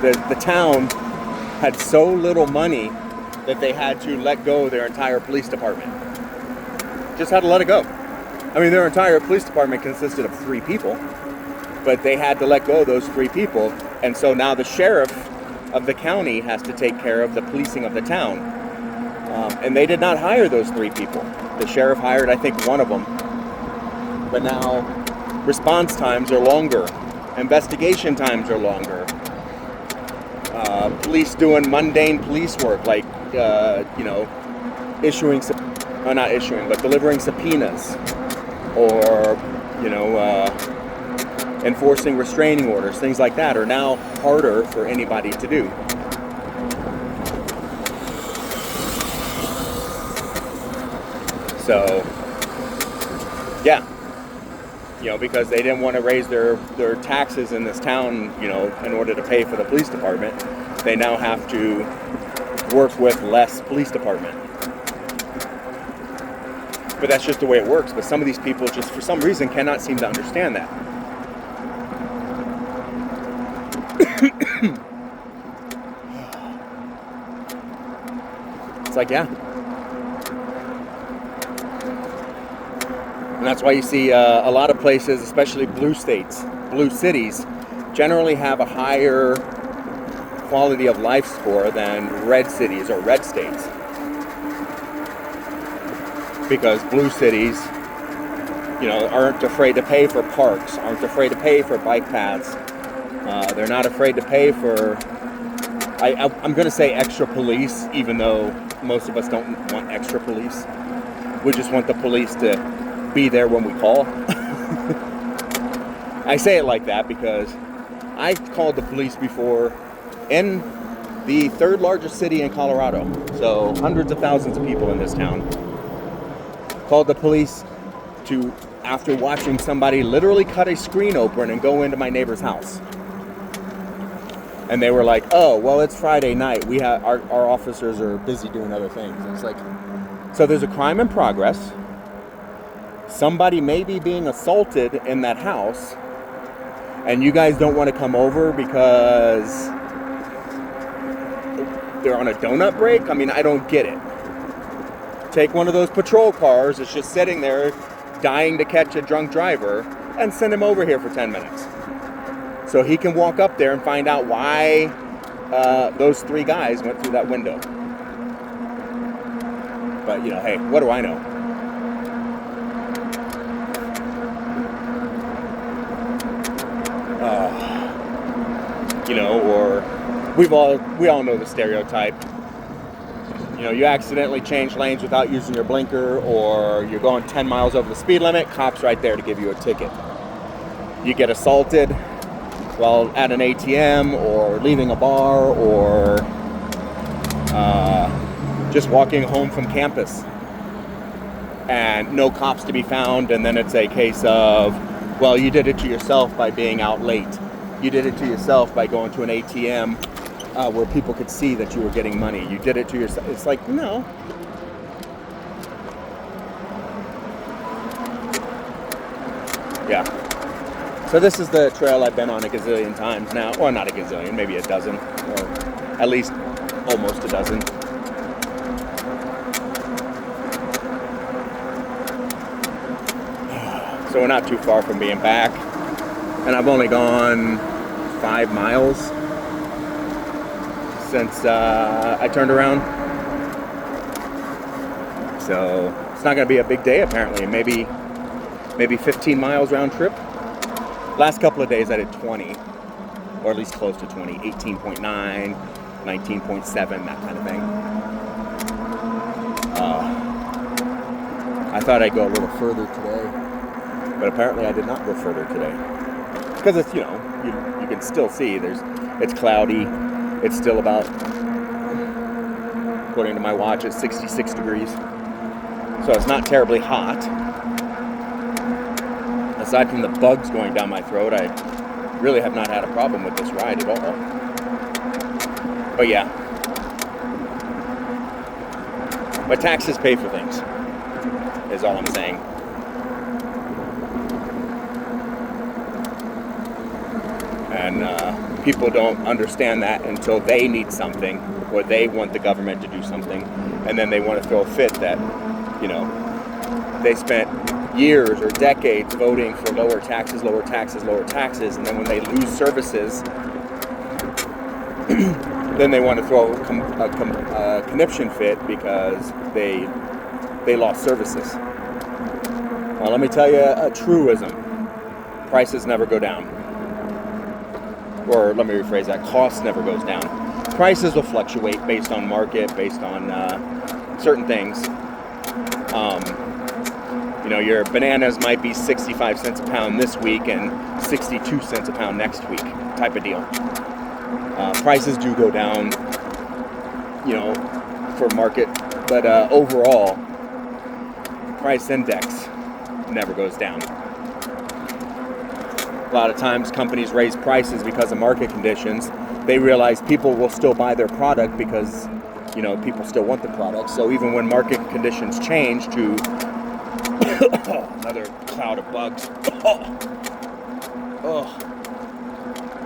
the town had so little money that they had to let go of their entire police department. Just had to let it go. I mean, their entire police department consisted of 3 people, but they had to let go of those 3 people. And so now the sheriff of the county has to take care of the policing of the town. And they did not hire those 3 people. The sheriff hired, I think, 1 of them. But now response times are longer. Investigation times are longer. Police doing mundane police work, like, delivering subpoenas or, enforcing restraining orders, things like that are now harder for anybody to do. So, yeah, because they didn't want to raise their taxes in this town, in order to pay for the police department, they now have to work with less police department. But that's just the way it works. But some of these people just, for some reason, cannot seem to understand that. It's like, yeah. And that's why you see a lot of places, especially blue cities, generally have a higher quality of life score than red cities or red states. Because blue cities, aren't afraid to pay for parks, aren't afraid to pay for bike paths. They're not afraid to pay for, I'm going to say extra police, even though most of us don't want extra police. We just want the police to be there when we call. I say it like that because I called the police before in the 3rd largest city in Colorado. So hundreds of thousands of people in this town. Called the police after watching somebody literally cut a screen open and go into my neighbor's house. And they were like, oh, well, it's Friday night. We have our officers are busy doing other things. And it's like, so there's a crime in progress. Somebody may be being assaulted in that house. And you guys don't want to come over because they're on a donut break? I mean, I don't get it. Take one of those patrol cars that's just sitting there dying to catch a drunk driver and send him over here for 10 minutes. So he can walk up there and find out why those 3 guys went through that window. But, hey, what do I know? Or we all know the stereotype. You accidentally change lanes without using your blinker, or you're going 10 miles over the speed limit, cops right there to give you a ticket. You get assaulted while at an ATM or leaving a bar or just walking home from campus. and no cops to be found, and then it's a case of, well, you did it to yourself by being out late. You did it to yourself by going to an ATM where people could see that you were getting money. You did it to yourself. It's like, no. Yeah. So this is the trail I've been on a gazillion times now. Or not a gazillion, maybe a dozen. Or at least almost a dozen. So we're not too far from being back. And I've only gone 5 miles since I turned around. So it's not going to be a big day apparently. Maybe 15 miles round trip. Last couple of days I did 20, or at least close to 20, 18.9, 19.7, that kind of thing. I thought I'd go a little further today, but apparently I did not go further today. Because it's, you can still see, it's cloudy, it's still about, according to my watch, it's 66 degrees. So it's not terribly hot. Aside from the bugs going down my throat, I really have not had a problem with this ride at all. But yeah. But taxes pay for things, is all I'm saying. And people don't understand that until they need something, or they want the government to do something, and then they want to throw a fit that, they spent years or decades voting for lower taxes, and then when they lose services, then they want to throw a conniption fit because they lost services. Well, let me tell you a truism. Prices never go down. Or let me rephrase that, costs never goes down. Prices will fluctuate based on market, based on certain things. Your bananas might be 65 cents a pound this week and 62 cents a pound next week, type of deal. Prices do go down, for market, but overall, price index never goes down. A lot of times companies raise prices because of market conditions. They realize people will still buy their product because, people still want the product. So even when market conditions change to another cloud of bugs.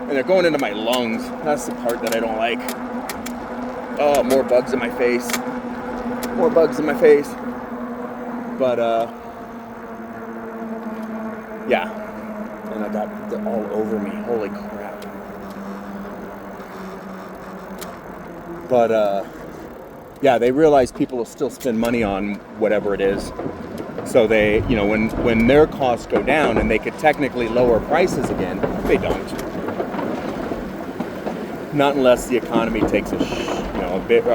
And they're going into my lungs. That's the part that I don't like. Oh, more bugs in my face. More bugs in my face. But, yeah. And I got them all over me. Holy crap. But, yeah, they realize people will still spend money on whatever it is. So they, when their costs go down and they could technically lower prices again, they don't. Not unless the economy takes a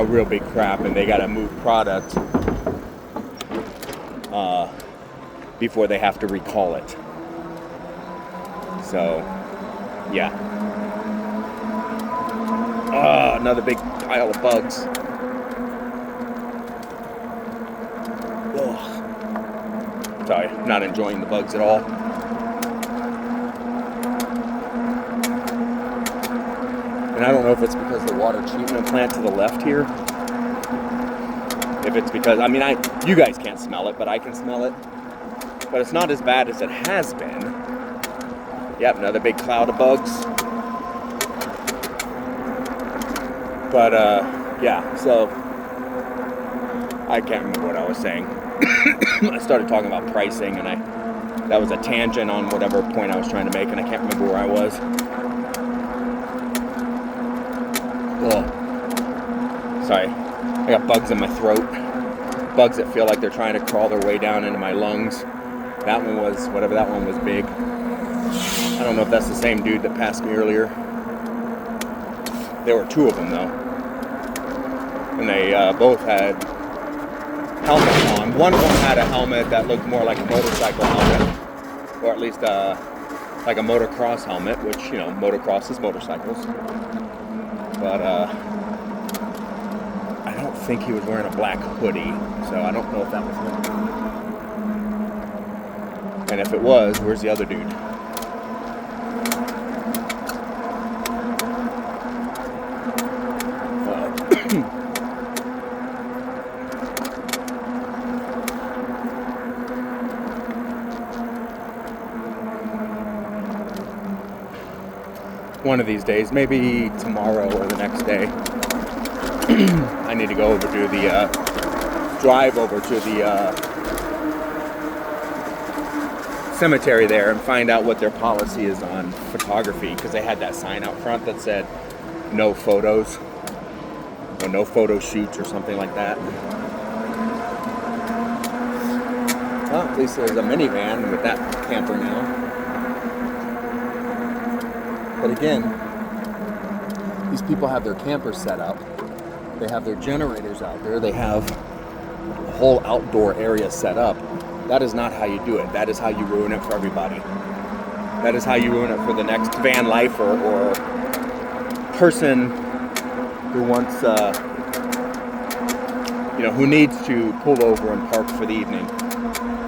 real big crap and they got to move product before they have to recall it. So, yeah. Another big pile of bugs. Sorry, not enjoying the bugs at all. And I don't know if it's because of the water treatment plant to the left here. If it's because, you guys can't smell it, but I can smell it. But it's not as bad as it has been. Yep, another big cloud of bugs. But, yeah, so I can't remember what I was saying. I started talking about pricing, and that was a tangent on whatever point I was trying to make, and I can't remember where I was. Ugh. Sorry, I got bugs in my throat. Bugs that feel like they're trying to crawl their way down into my lungs. That one was, whatever that one was, big. I don't know if that's the same dude that passed me earlier. There were 2 of them, though. And they both had helmets on. One of them had a helmet that looked more like a motorcycle helmet, or at least like a motocross helmet, which, motocross is motorcycles. But I don't think he was wearing a black hoodie, so I don't know if that was him. And if it was, where's the other dude? One of these days, maybe tomorrow or the next day, I need to go over to the drive over to the cemetery there and find out what their policy is on photography, because they had that sign out front that said no photos or no photo shoots or something like that. Well, at least there's a minivan with that camper now. But again, these people have their campers set up. They have their generators out there. They have a whole outdoor area set up. That is not how you do it. That is how you ruin it for everybody. That is how you ruin it for the next van lifer or person who wants, who needs to pull over and park for the evening.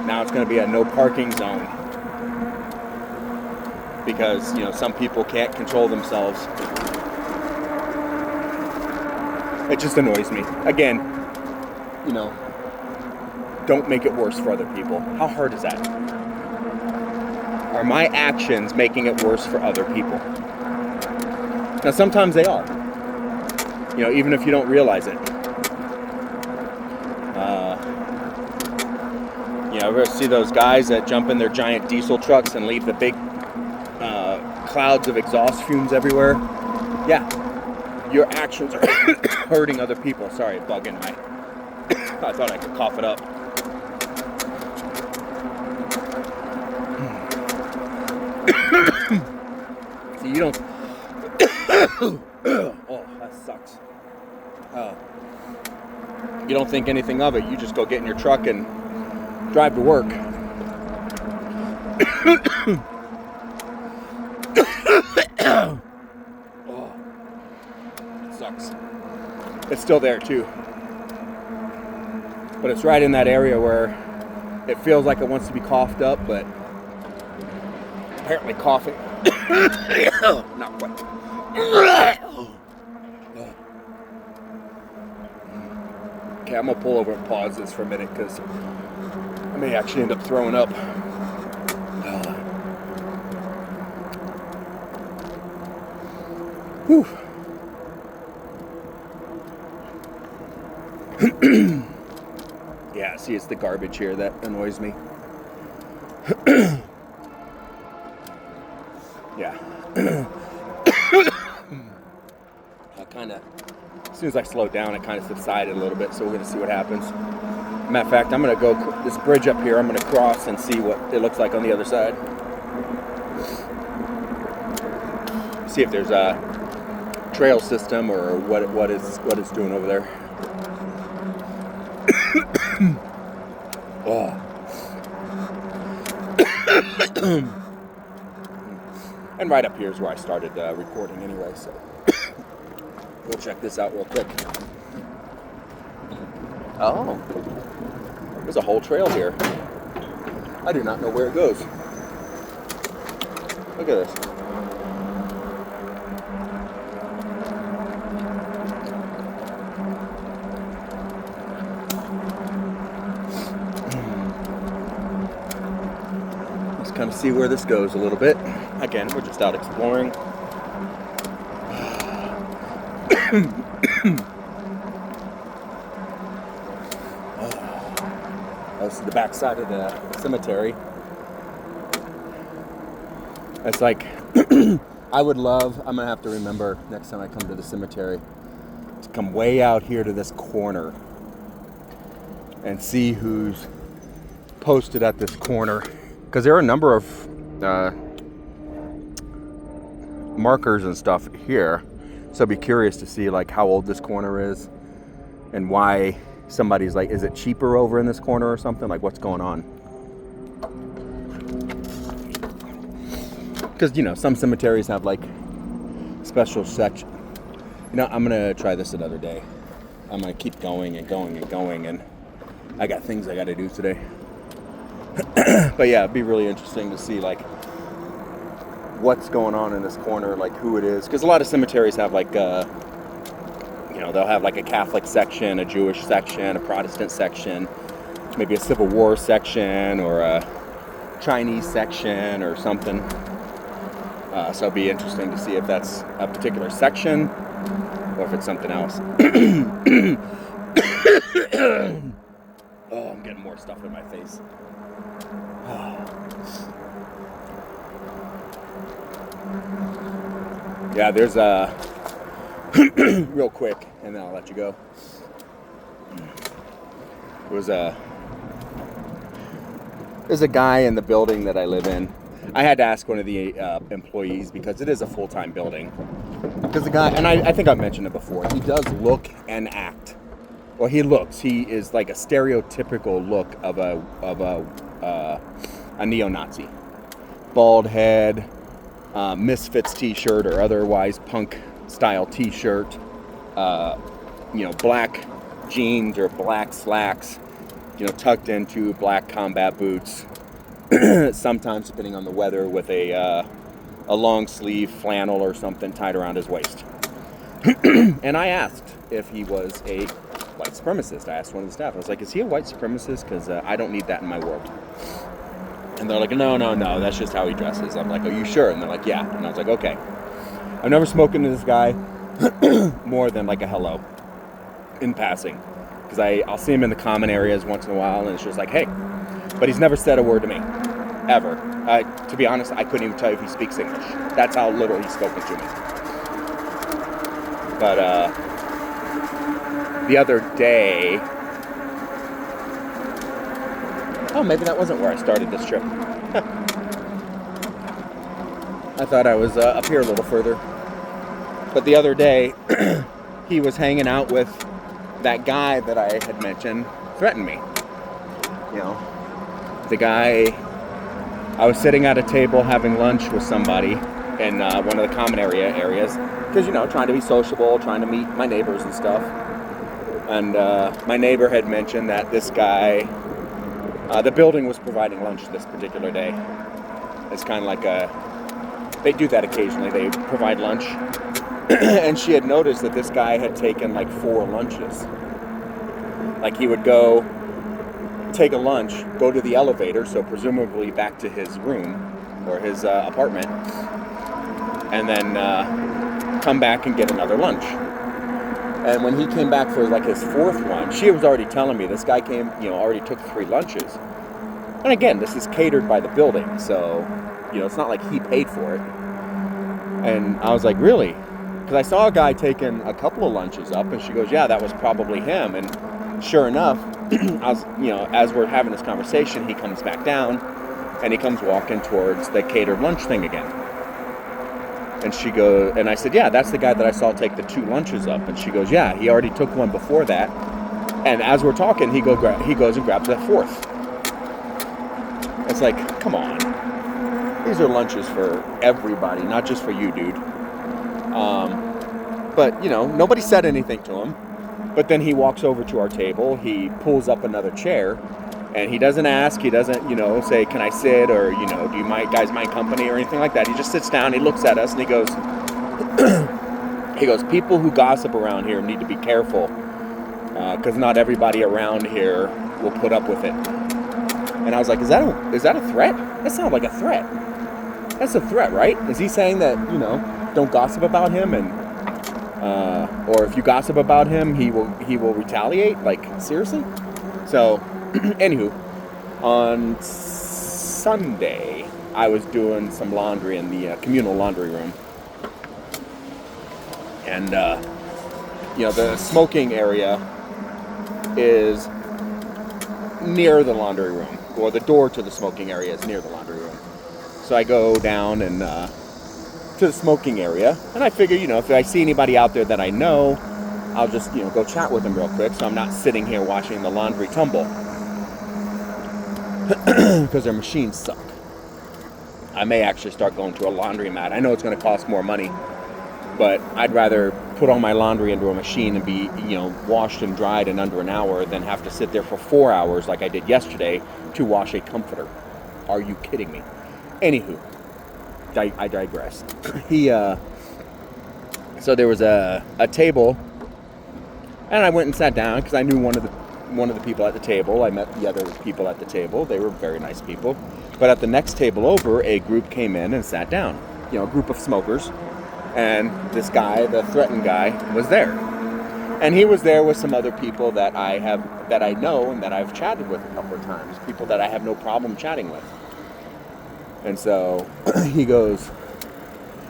Now it's going to be a no parking zone. Because, some people can't control themselves. It just annoys me. Again, don't make it worse for other people. How hard is that? Are my actions making it worse for other people? Now, sometimes they are. Even if you don't realize it. Ever see those guys that jump in their giant diesel trucks and leave the big clouds of exhaust fumes everywhere? Yeah, your actions are hurting other people. Sorry, bug in my... I thought I could cough it up. See, you don't... Oh, that sucks. You don't think anything of it. You just go get in your truck and drive to work. Oh, it sucks. It's still there too. But it's right in that area where it feels like it wants to be coughed up, but apparently coughing. Not quite. Okay, I'm gonna pull over and pause this for a minute because I may actually end up throwing up. Whew. Yeah, see, it's the garbage here that annoys me. Yeah. As soon as I slowed down, it kind of subsided a little bit, so we're going to see what happens. Matter of fact, I'm going to go this bridge up here. I'm going to cross and see what it looks like on the other side. See if there's a trail system or what it's doing over there. Oh. And right up here is where I started recording anyway, so we'll check this out real quick. Oh, there's a whole trail here. I do not know where it goes. Look at this. Let's kind of see where this goes a little bit. Again, we're just out exploring. This is the back side of the cemetery. It's like, I would love, I'm going to have to remember next time I come to the cemetery, to come way out here to this corner and see who's posted at this corner. Because there are a number of markers and stuff here. So I'd be curious to see like how old this corner is and why somebody's like, is it cheaper over in this corner or something? Like, what's going on? Because, some cemeteries have like special section. I'm going to try this another day. I'm going to keep going and going and going, and I got things I got to do today. But yeah, it'd be really interesting to see like what's going on in this corner, like who it is, because a lot of cemeteries have like they'll have like a Catholic section, a Jewish section, a Protestant section, maybe a Civil War section, or a Chinese section or something. So it'd be interesting to see if that's a particular section or if it's something else. Oh, I'm getting more stuff in my face. Yeah, there's a real quick, and then I'll let you go. There's a guy in the building that I live in. I had to ask one of the employees because it is a full-time building. Because the guy, and I think I've mentioned it before, he does look and act. Well, he is like a stereotypical look of a neo-Nazi. Bald head, Misfits t-shirt or otherwise punk style t-shirt, black jeans or black slacks, tucked into black combat boots, sometimes depending on the weather with a long sleeve flannel or something tied around his waist. And I asked if he was a white supremacist. I asked one of the staff, I was like, is he a white supremacist? Because I don't need that in my world. And they're like, no, that's just how he dresses. I'm like, are you sure? And they're like, yeah. And I was like, okay. I've never spoken to this guy more than like a hello in passing. Because I'll see him in the common areas once in a while, and it's just like, hey. But he's never said a word to me, ever. To be honest, I couldn't even tell you if he speaks English. That's how little he's spoken to me. But the other day... Oh, maybe that wasn't where I started this trip. I thought I was up here a little further. But the other day, he was hanging out with that guy that I had mentioned threatened me. The guy, I was sitting at a table having lunch with somebody in one of the common areas. Because, trying to be sociable, trying to meet my neighbors and stuff. And my neighbor had mentioned that this guy... the building was providing lunch this particular day. It's kind of like they do that occasionally. They provide lunch. And she had noticed that this guy had taken like 4 lunches. Like he would go take a lunch, go to the elevator, so presumably back to his room or his apartment, and then come back and get another lunch. And when he came back for like his 4th one, she was already telling me this guy came, already took 3 lunches. And again, this is catered by the building, so, it's not like he paid for it. And I was like, really? Because I saw a guy taking a couple of lunches up, and she goes, yeah, that was probably him. And sure enough, as we're having this conversation, he comes back down, and he comes walking towards the catered lunch thing again. And she goes, and I said, yeah, that's the guy that I saw take the 2 lunches up. And she goes, yeah, he already took one before that. And as we're talking, he goes and grabs that 4th. It's like, come on. These are lunches for everybody, not just for you, dude. But, nobody said anything to him. But then he walks over to our table. He pulls up another chair. And he doesn't ask, he doesn't, say, can I sit? Or, do you guys mind company or anything like that. He just sits down, he looks at us, and he goes, people who gossip around here need to be careful. Because not everybody around here will put up with it. And I was like, is that a threat? That sounds like a threat. That's a threat, right? Is he saying that, don't gossip about him and, or if you gossip about him, he will retaliate? Like, seriously? So... Anywho, on Sunday, I was doing some laundry in the communal laundry room. And, the smoking area is near the laundry room. Or the door to the smoking area is near the laundry room. So I go down and to the smoking area. And I figure, if I see anybody out there that I know, I'll just, go chat with them real quick. So I'm not sitting here watching the laundry tumble. Because their machines suck. I may actually start going to a laundromat. I know it's going to cost more money, but I'd rather put all my laundry into a machine and be, washed and dried in under an hour than have to sit there for 4 hours like I did yesterday to wash a comforter. Are you kidding me? Anywho, I digress. So there was a table, and I went and sat down because I knew one of the people at the table. I met the other people at the table. They were very nice people. But at the next table over, a group came in and sat down. You know, a group of smokers. And this guy, the threatened guy, was there. And he was there with some other people that I know and that I've chatted with a couple of times. People that I have no problem chatting with. And so he goes,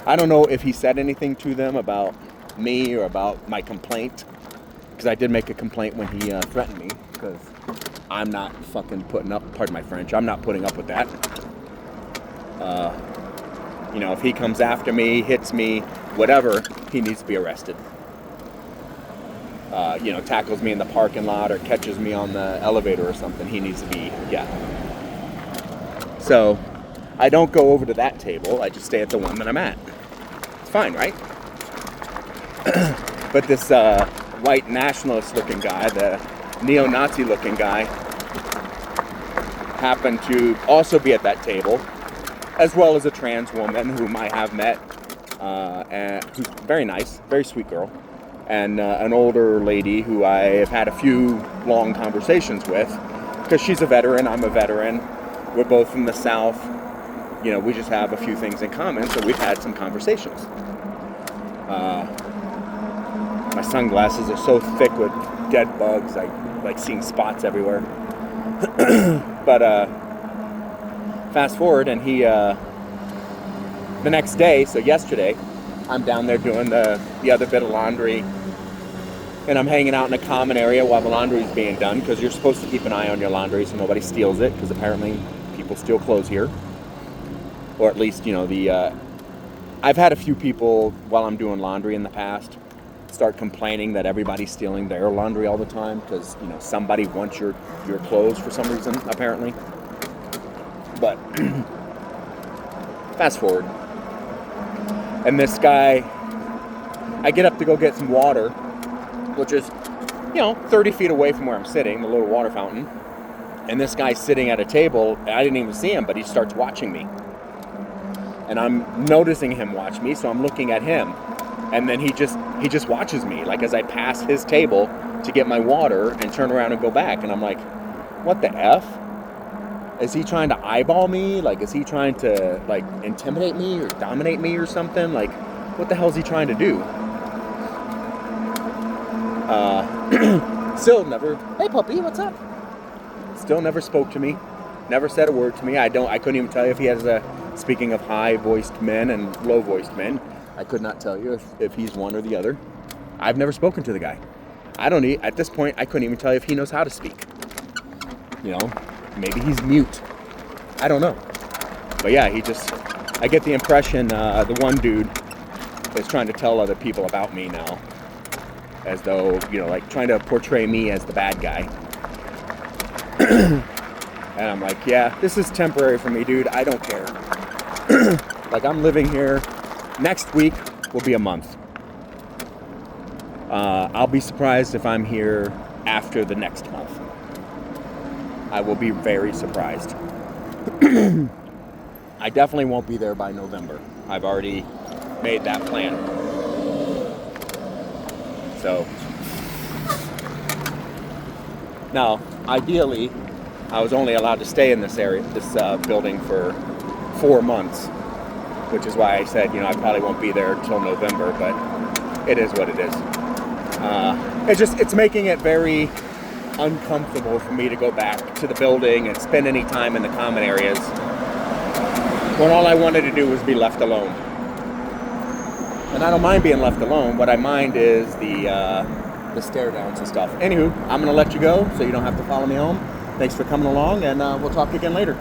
I don't know if he said anything to them about me or about my complaint, because I did make a complaint when he threatened me, because I'm not fucking putting up, pardon my French, I'm not putting up with that. You know, if he comes after me, hits me, whatever, he needs to be arrested. You know, tackles me in the parking lot or catches me on the elevator or something, he needs to be, yeah. So I don't go over to that table, I just stay at the one that I'm at. It's fine, right? But this white nationalist looking guy, the neo-Nazi looking guy, happened to also be at that table, as well as a trans woman whom I have met, and who's very nice, very sweet girl, and an older lady who I have had a few long conversations with, because she's a veteran, I'm a veteran, we're both from the South. You know, we just have a few things in common, so we've had some conversations. My sunglasses are so thick with dead bugs, I like seeing spots everywhere. But fast forward, and he, the next day, so yesterday, I'm down there doing the other bit of laundry, and I'm hanging out in a common area while the laundry is being done, because you're supposed to keep an eye on your laundry so nobody steals it, because apparently people steal clothes here. Or at least, you know, I've had a few people while I'm doing laundry in the past start complaining that everybody's stealing their laundry all the time because, you know, somebody wants your clothes for some reason, apparently. But fast forward. And this guy, I get up to go get some water, which is, you know, 30 feet away from where I'm sitting, the little water fountain. And this guy's sitting at a table, and I didn't even see him, but he starts watching me. And I'm noticing him watch me, so I'm looking at him. And then he just watches me, like as I pass his table to get my water and turn around and go back. And I'm like, what the F? Is he trying to eyeball me? Like, is he trying to, like, intimidate me or dominate me or something? Like, what the hell is he trying to do? Still never, hey puppy, what's up? Still never spoke to me. Never said a word to me. I couldn't even tell you if he has speaking of high-voiced men and low-voiced men, I could not tell you if he's one or the other. I've never spoken to the guy. At this point, I couldn't even tell you if he knows how to speak. You know, maybe he's mute. I don't know. But yeah, I get the impression the one dude is trying to tell other people about me now. As though, you know, like trying to portray me as the bad guy. And I'm like, yeah, this is temporary for me, dude. I don't care. Like, I'm living here. Next week will be a month. I'll be surprised if I'm here after the next month. I will be very surprised. I definitely won't be there by November. I've already made that plan. So, now, ideally, I was only allowed to stay in this building for 4 months, which is why I said, you know, I probably won't be there until November, but it is what it is. It's making it very uncomfortable for me to go back to the building and spend any time in the common areas when all I wanted to do was be left alone. And I don't mind being left alone. What I mind is the stare downs and stuff. Anywho, I'm going to let you go so you don't have to follow me home. Thanks for coming along, and we'll talk again later.